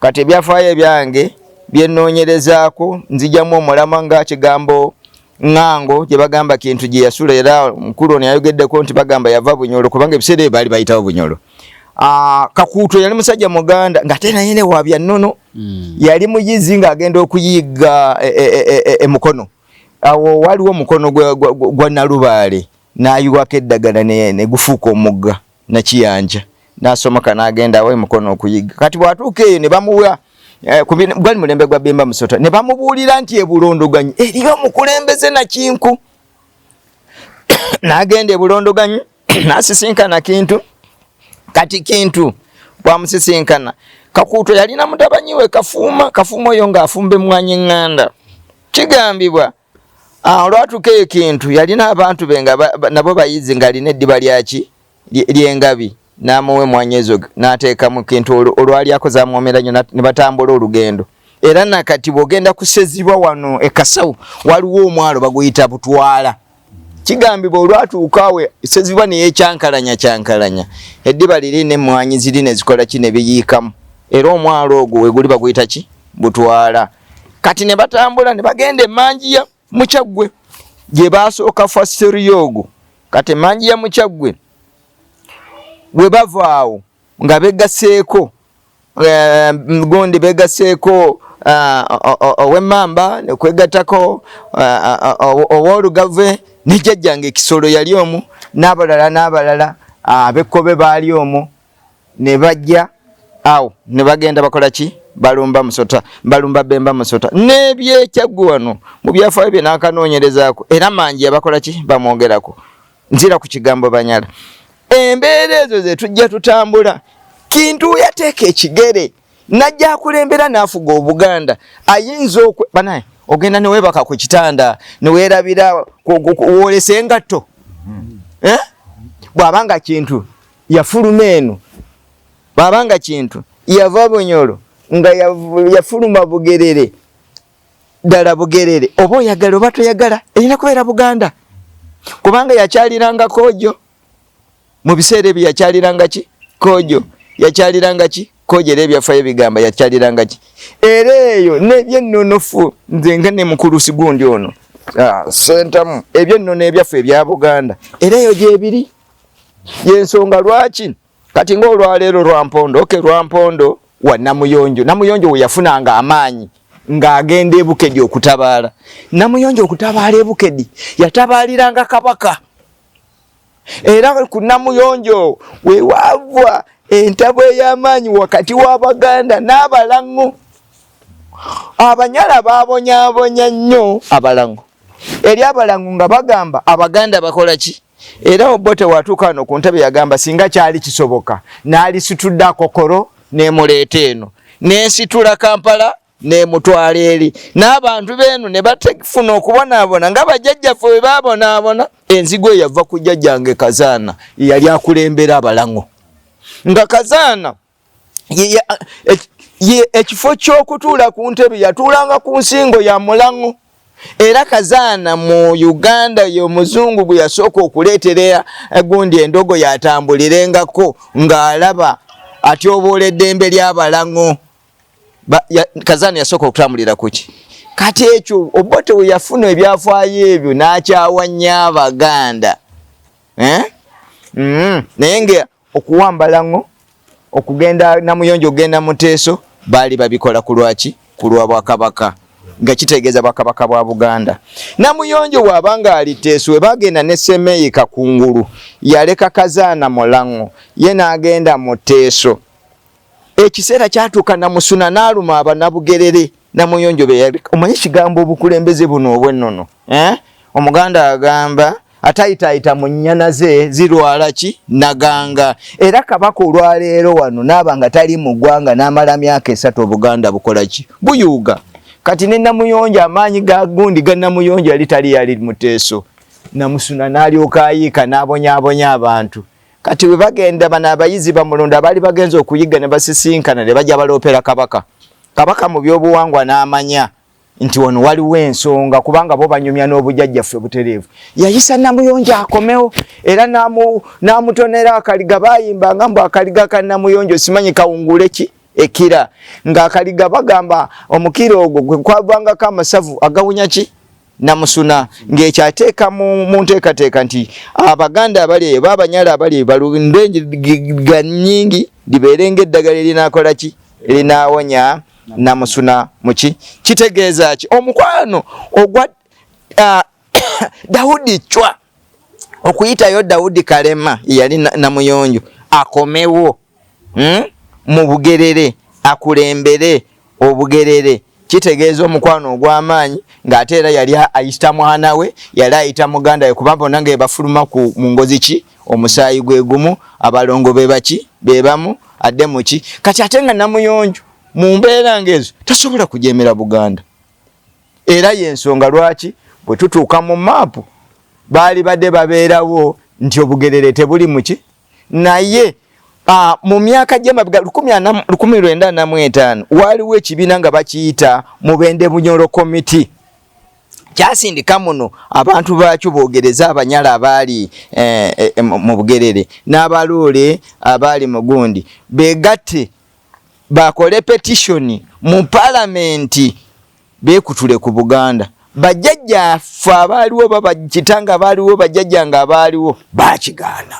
Kati ebyafaayo ebyange byenoonyerezaako nzijamu omulama nga kigambo Ngango gye bagamba Kintu gye yasula, era mukulu ono yayogeddeko nti bagamba yava Bunyolo kubanga ebiseera baali bayitawo Bunyolo. Kakuuto yali musajja Muganda nga tena yene wabya nnono, yali muyizi ng'agenda okuyiga Mukono. Awo waliwo Omukono gwa Nalubaale n'ayiwako eddagala ne gufuuka omugga na Kiyanja, n'asomoka n'agenda awo Mukono okuyiga. Kati bw'atuuka eyo ne bamuwa gwali mulembe gwa Bemba Musota, ne bamubuulira nti ebulondoganyi eriyo omukulembeze Nakinku. N'agenda ebulondoganyi n'asisinkana Kintu. Kati Kintu bwamusisinkana, Kakuuto yalina mutabanyi we Kafuuma oyo ng'afumba emmwanyi ŋŋanda. Kigambibwa olwatuuka eyo Kintu yalina abantu be nga nabo bayizi ng'alina eddiba lyaki ly'engabi, n'amuwa emmwanyi ezo n'ateekamu Kintu olwali akoze amwomera nnyo ne batambula olugendo. Era nakati bw'ogenda kusezibwa wano e Kasawu waliwo omwalo baguyita Butwala. Kigambibwa olwatuuka awe sezibwa ne yeekyankalanya eddiba liri n'emmwanyi ziri ne zikola ki ne biyiikamu, era omwalo ogwo we guli baguyita ki Butwala. Kati ne batambula ne bagenda Emanjiya mu Kyaggwe gye baasooka Fasteriogo. Kati Emanjiya mu Kyaggwe bwe bavaawo nga begaseeko gundi begaseeko ow'Emmamba ne kwegattako ow'Olugave ne jjajjange Kisolo yali omu, n'abalala ab'Ekkobe baali omwo. Ne bajja awo ne bagenda bakola ki balumba Bemba Musota n'ebyekyaggwe wano mu byafaayo bye n'akanoonyerezaako, era mangi abakola ki bamwogerako. Nzira ku kigambo Banyala. Embeera ezo ze tujja tutambula. Kintu yateeka ekigere najja akulembera n'afuga Obuganda. Ayinza banaye ogenda ne weebaka ku kitanda ne weerabira woolesa engatto. Bw'abanga Kintu yafuluma eno, bw'abanga Kintu yava Bunyolo nga yafuluma Bugerere, ddala Bugerere, oba oyagala oba toyagala erina kubeera Buganda. kubanga yakyaliranga Koojo mu biseera ebyo yakyaliranga ki Koojo yakyaliranga ki Koojo era ebyafaayo bigamba yakyaliranga ki era eyo nebyennonofu nze nga ne mukulusi gundi ono sentamu ebyennono ebyaffe ebya Buganda era eyo gyebiri yensonga lwaki kati ng'olwaleero Lwampondo Lwampondo wa Namuyonjo we yafunanga amaanyi ng'agenda e Bukeddi okutabaala. Namuyonjo okutabaala e Bukeddi yatabaaliranga Kabaka era ku Namuyonjo we waava entabo ey'amaanyi wakati w'Abaganda n'Abalango. Abanyala baabonyaabonya nnyo Abalango eri Abalango nga bagamba Abaganda bakola ki era Obote watuuka wano ku ntebe yagamba singa kyali kisoboka n'alisitudde Akokoro n'emuleeta eno n'ensitula Kampala n'emutwala eri n'abantu beenu ne batefuna okubonaabona nga bajjajjaffe bwe baabonaabona. Enzigo yava ku jjajjange Kazaana yali akulembera Abalango nga Kazaana ekifo ky'okutuula ku ntebe yatuulanga ku nsingo ya Mulango era Kazaana mu Uganda yo muzungu bwe yasooka okuleetera gundi endogo yatambulirengako ng'alaba atyoboola eddembe ly'Abalango. Kazaana yasooka okutambulira kuki kati ekyo Obote we yafuna ebyafaayo ebyo n'akyawa nnyo Abaganda naye nga okuwamba Lango okugenda Namuyonjo ogenda Muteeso baali babikola ku lwaki ku lwa Bwakabaka nga kitegeeza Bwakabaka bwa Buganda. Namuyonjo bw'abanga ali Teeso we bagenda ne Semeyi Kakungulu yaleka Kazaana mu Lango ye n'agenda mu Teeso. Ekiseera kyatuuka Namusuna n'aluma Abanabugerere. Namuyonjo be yaleka. Omanyi kigambo obukulembeze buno obwennono Omuganda agamba atayitaayita mu nnyana ze zirwala ki naganga. Era Kabaka olwaleero wano n'aba nga tali mu ggwanga n'amala myaka 3 Obuganda bukola ki buyuuga. Kati ne Namuyonjo amaanyi ga gundi ga Namuyonjo yali tali yali Muteeso. Namusuna n'alyoka ayiika n'abonyaabonya abantu. Kati we bagenda bano abayizi bamulonda baali bagenza okuyiga ne basisinkana ne bajja baloopera Kabaka. Kabaka mu byobuwangwa n'amanya nti wano waliwo ensonga kubanga bo banyumya n'obujjajjaffe butereevu. Yayisa Namuyonjo akomewo era n'amutonera akaliga bayimbanga mbu akaliga ka Namuyonjo simanyi kawungule ki ekira ng'akaliga bagamba omukira ogwo gwe kwavangako amasavu agawunya ki Namusuna ng'ekyateeka mu nteekateeka nti Abaganda abali eyo b'Abanyala abali eyo balundwenjiga nnyingi libeerenga eddagala erinaakola ki erinaawonya Namusuna muki kitegeeza ki omukwano ogwa Daudi Chwa okuyitayo Daudi Kalema yali Namuyonjo akomewo mu Bugerere akulembere Obugerere kitegeeza omukwano ogw'amaanyi ng'ate era yali ayita mwana we yali ayita muganda we kuba bonna nga bafuluma ku ngozi ki omusaayi gwe gumu abalongo be baki be bamu adde muki kati ate nga Namuyonjo mu mbeera ngezo tasobola kujeemera Buganda era y'ensonga lwaki bwe tutuuka mu maapu baali badde babeerawo nti Obugerere tebuli muki naye mu myaka gy'emabega 1995 waliwo ekibiina nga bakiyita Mubende Bunyoro Committee kyasindika muno abantu baakyo boogereza Abanyala abaali mu Bugerere n'Abaloole abaali mu gundi beegatte bakole petition mu Parliament beekutule ku Buganda. Bajjajjaffe abaaliwo babakitanga baaliwo bajjajja nga abaaliwo baakigaana.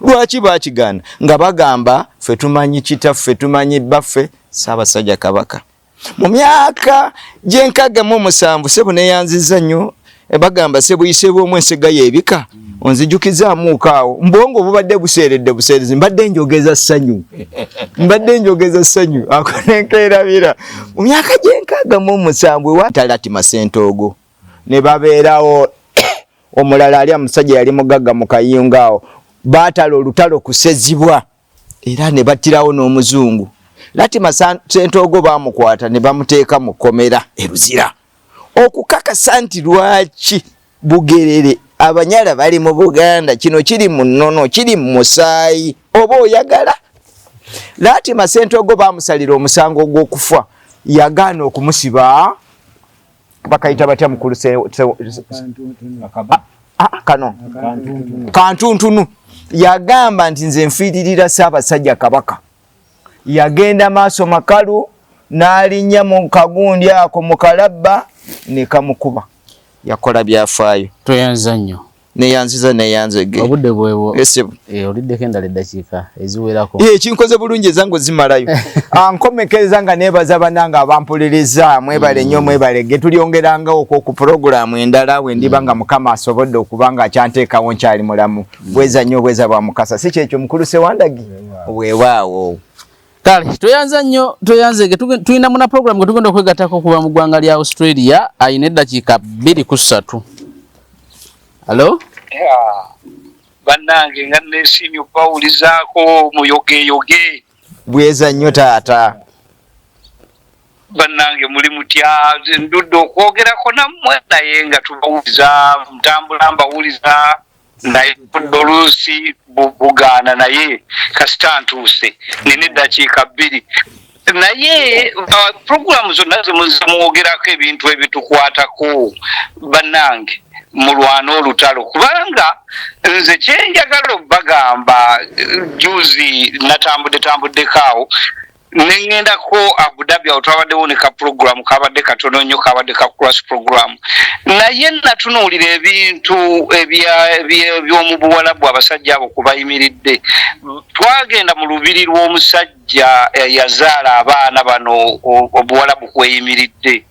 Lwaki baakigaana? Nga bagamba ffe tumanyi kitaffe tumanyi baffe Ssaabasajja Kabaka. Mu myaka gy'enkaaga mu musanvu Ssebo neyanziza nnyo bagamba Ssebuyise bw'omwensega yeebika onzijukizaamu okaawo mbongo bubadde buseerezi mbadde njogeza ssanyu ako nenkeerabira mu myaka gy'enkaaga mu musanvu Latima Sentoogo ne babeerawo omulala ali amusajja yali mugagga mu Kayunga awo baatala olutalo kusezibwa era ne battirawo n'omuzungu. Latima Sentoogo baamukwata ne bamuteeka mu kkomera e Luzira okukakasa nti lwaki Bugerere Abanyala bali mu Buganda kino kiri mu nnono kiri mu musaayi oba oyagala. Latima Sentoogo baamusalira omusango gw'okufa yagaana okumusiba bakayita batya mukulu kano Kantuntunu yagamba nti nze nfiiririra Ssaabasajja Kabaka yagenda maaso makalu n'alinnya mu kagundi ako mu kalabba ne kamukuba yakola byafaayo toyanza nnyo neyanziza neyanzege obudde bwebwo oliddeko endala eddakiika eziwerako kinkoze bulungi ezange zimalayo ankomekeza nga nebaza bannange abampuliriza mwebale nnyo mwebale getulyongerangawo ku puroguramu endala wendiba nga Mukama asobodde okuba nga akyanteekawo nkyali mulamu bweza nnyo bweza bwa Mukasa si kyekyo mukulu Sewandagi weewaawo kale toyanza nnyo toyanzege tulina muna program getugenda okwegattako kuba mu ggwanga lya Australia ayina eddakiika 2 Hello? Bannange nga nesimye okubawulizaako muyogeyoge. Bweza nnyo taata. Bannange muli mutya ndudde okwogerako nammwe naye nga tubawuliza ntambula mbawuliza naye oluusi bugaana naye kasita ntuuse nina eddakiika 2 naye programu zonna zemwogerako ebintu ebitukwatako bannange mulwana olutalo kubanga nze kyenjagala obbagamba juzi natambuddekaawo nengendako Abu Dhabi awo twabaddewo ne ka program kabadde katono nnyo kabadde ka cross program naye natunuulira ebintu ebyomu Buwalabu abasajja abo kubayimiridde twagenda mu lubiri lw'omusajja yazaala abaana bano Obuwalabu kweyimiridde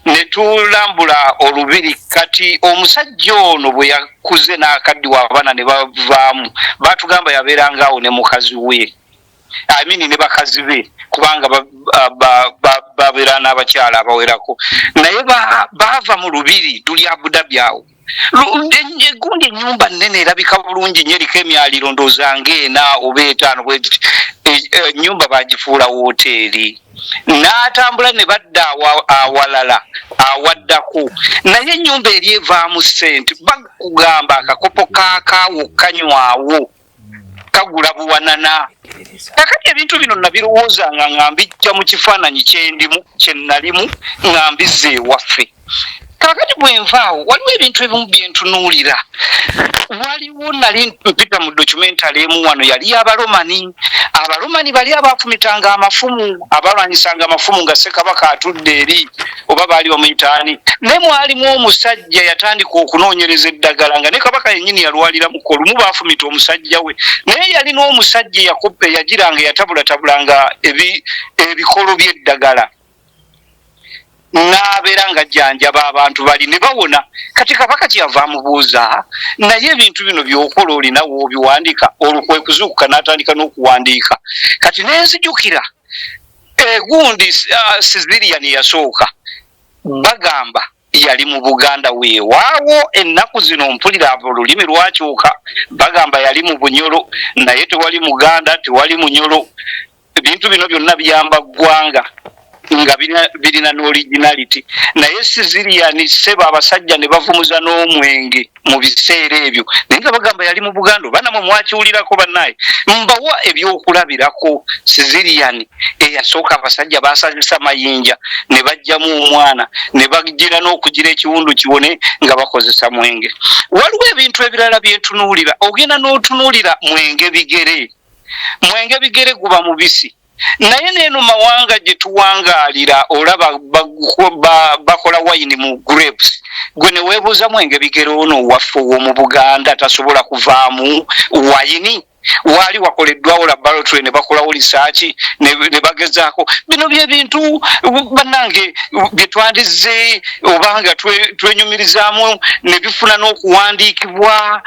ne tulambula olubiri kati omusajja ono bwe yakuze n'akaddiwa abaana ne bavaamu batugamba yabeerangaawo ne mukazi we ne bakazi be kubanga babeera n'abakyala abawerako naye baava mu lubiri tuli Abu Dhabi awo gundi ennyumba nnene erabika bulungi nnyo eriko emyaliro ndooza ng'ena oba 5 ennyumba bagifuula woteeri n'atambula ne badda awalala awaddako naye ennyumba eri evaamu ssente bakugamba akakopo kaakaawo kanywawo kagula buwanana kakati ebintu bino nabirowooza nga mbijja mu kifaananyi kyennalimu nga mbizza ewaffe kakati bwenvaawo waliwo ebintu ebimu byentunuulira waliwo nali mpita mu documentary emu wano yali abalomani bali abafumitanga amafumu abalwanyisanga amafumu nga Ssekabaka atudde eri oba baali bamuyitaani ne mwalimu omusajja yatandika okunoonyereza eddagala nga ne Kabaka yennyini yalwalira mu kolumu baafumita omusajja we naye yalina omusajja yagiranga yatabulatabulanga ebikolo by'eddagala n'abeera nga jjanjaba abantu bali ne bawona kati Kabaka kyava amubuuza naye ebintu bino by'okola olina w'obiwandiika olwo kwe kuzuukuka n'atandika n'okuwandiika kati nenzijukira gundi Sicilian yasooka bagamba yali mu Buganda weewaawo ennaku zino mpulira olulimi lwakyuka bagamba yali mu Bunyolo naye tewali Muganda tewali Munyolo ebintu bino byonna biyamba ggwanga nga birina n'originality naye Sicilian seba abasajja ne bavumuza n'omwenge mu biseera ebyo naye nga bagamba yali mu Buganda banamwe mwakiwulirako bannaye mbawa ebyokulabirako Sicilian eyasooka abasajja basazisa mayinja ne bajjamu omwana ne bagira n'okugira ekiwundu kiwone nga bakozesa mwenge waliwo ebintu ebirala byentunuulira ogenda n'otunuulira mwenge bigere guba mubisi naye neeno mawanga gye tuwangaalira olaba bakola wayini mu grapes gwe ne weebuuza mwenge bigere ono waffe ow'omu Buganda tasobola kuvaamu wayini waali wakoleddwawo laboratory ne bakolawo research ne bagezaako bino byebintu bannange bye twandizze obanga twenyumirizaamu ne bifuna n'okuwandiikibwa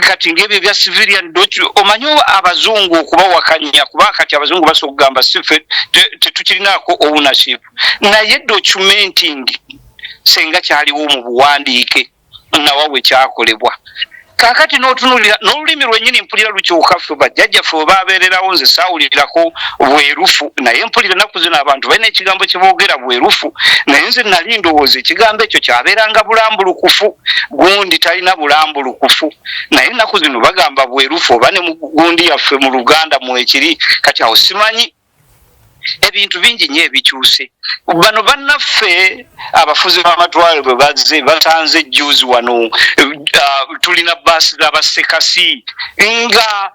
kati ng'ebyo bya civilian omanyi abazungu okubawakanya kuba kati abazungu basobola okugamba sife tetukirinaako ownership naye documenting senga kyaliwo mu buwandiike nawawe kyakolebwa kakati n'otunulira n'olulimi lwennyini mpulira lukyuka ffe bajjajjaffe baabeererawo nze saawulirako bwerufu naye mpulira ennaku zino abantu balina ekigambo kye boogera bwerufu naye nze nali ndowooza ekigambo ekyo kyabeeranga bulambulukufu gundi talina bulambulukufu naye ennaku zino bagamba bwerufu oba ne mu gundi yaffe mu Luganda mwekiri kati awo simanyi ebintu bingi nnyo ebikyuse bano bannaffe abafuzi b'amatwale bwe bazze batanze juzi wano tulina basi z'abasekasi nga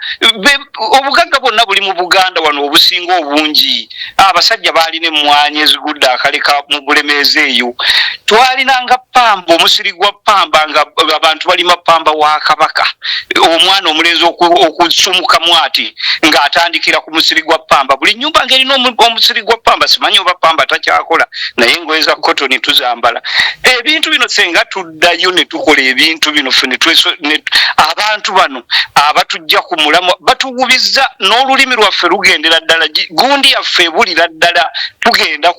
obugagga bwonna buli mu Buganda wano obusinga obungi abasajja baalina emmwanyi ezigudde akaleka mu Bulemeezi eyo twalinanga pamba omusiri gwa pamba nga abantu balima pamba wa Kabaka omwana omulenzi okusumukamu ati ng'atandikira ku musiri gwa pamba buli nnyumba ng'erina omusiri gwa pamba simanyi oba pamba takyakola naye engoye za kotoni tuzambala ebintu bino senga tuddayo ne tukola ebintu bino ffe abantu bano abatujja ku mulamu batuwubizza n'olulimi lwaffe lugendera ddala gundi yaffe ebulira ddala tugenda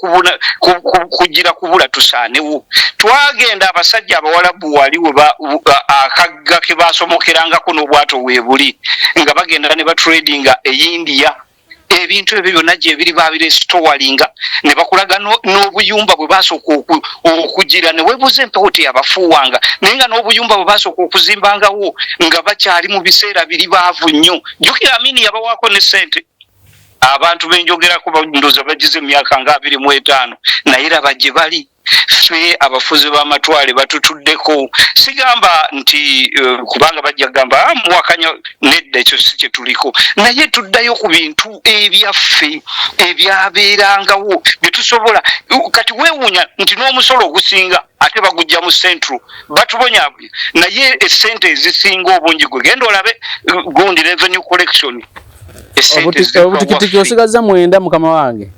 kugira kubula tusaanewo twagenda abasajja abawalabu wali akagga ke basomokerangako n'obwato weebuli nga bagenda ne batradinga e India ebintu ebyo byonna gye biri babirestowalinga ne bakulaga n'obuyumba bwe basooka okugira ne weebuuza empewo teyabafuuwanga naye nga n'obuyumba bwe basooka okuzimbangawo nga bakyali mu biseera biri baavu nnyo jjukira Amini yabawaako ne ssente abantu benjogerako bandoza bagize emyaka nga 25 naye raba gye bali ffe abafuzi b'amatwale batutuddeko sigamba nti kubanga bajja gamba muwakanya nedda ekyo si kye tuliko naye tuddayo ku bintu ebyaffe ebyabeerangawo bye tusobola kati weewuunya nti n'omusolo ogusinga ate bagujja mu central batubonyabwe naye essente ezisinga obungi gwe genda olabe gundi revenue collection obutikitiki osigaza 9 mukama wange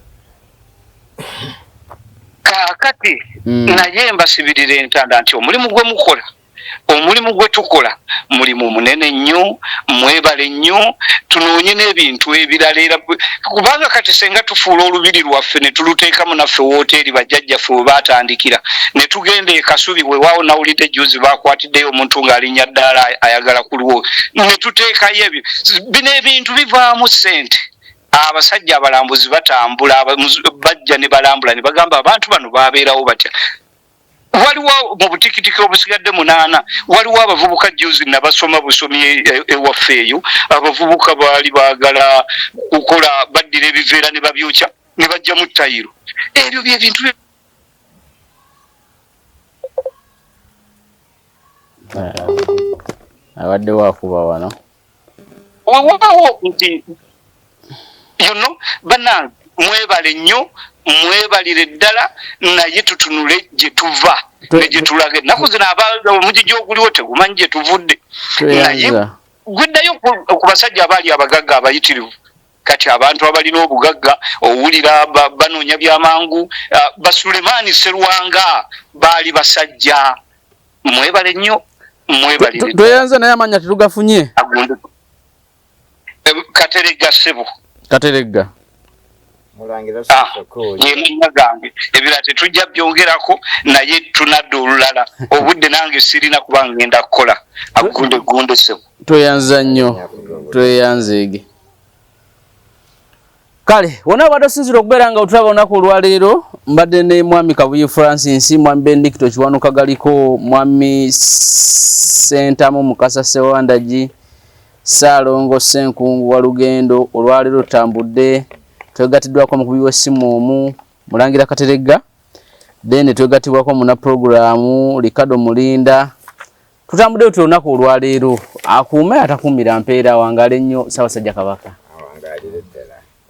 kakati naye mbasibirira entanda nti omulimu gwe mukola omulimu gwe tukola mulimu munene nnyo mwebale nnyo tunoonye n'ebintu ebirala era kubanga kati senga tufuula olubiri lwaffe ne tuluteekamu naffe wooteeri bajjajjaffe we baatandikira ne tugenda e Kasubi weewaawo nawulidde juzi baakwatiddeyo omuntu ng'alinnya ddaala ayagala ku lwo ne tuteekayo ebyo bino ebintu bivaamu ssente abasajja abalambuzi batambula bajja ne balambula ne bagamba abantu bano babeerawo batya waliwo mu butikitiki obusigadde 8 waliwo abavubuka juzi nabasoma busomi ewaffe eyo abavubuka baali baagala kukola baddira ebiveera ne babyokya ne bajja mu ttayiro ebyo byebintu abadde waakuba wano wawaawo nti bannange mwebale nnyo mwebalire ddala naye tutunule gye tuva ne gye tulaga ennaku zino omugigi oguliwo tegumanyi gye tuvudde naye gweddayo ku basajja abaali abagagga abayitirivu kati abantu abalina obugagga owulira banoonya byamangu Basulemaani Sserwanga baali basajja mwebale nnyo mwebalire tweyanze naye amanya tetugafunye Kateregga ssebo Kateregga mulangira sokoli yemanya gange ebira tetujja byongerako naye tunadde olulala obudde nange sirina kuba ngenda kukola agunde sebo tweyanza nnyo tweyanzeege kale wona batosinzira okubeera nga otulaba olunaku olwaleero mbadde ne mwami Kabuye Francis mwami Benedicto Kiwanuka galiko mwami Sentamu Mukasa Sewandagi Saalongo Senkungu Walugendo olwaleero tambudde twegatiddwako mukubi w'essimu omu Mulangira Kateregga then twegatibwako muna programu Ricardo Mulinda tutambudde tuti olunaku olwaleero akuume atakuumira mpeera wangale nnyo Ssaabasajja Kabaka awangalire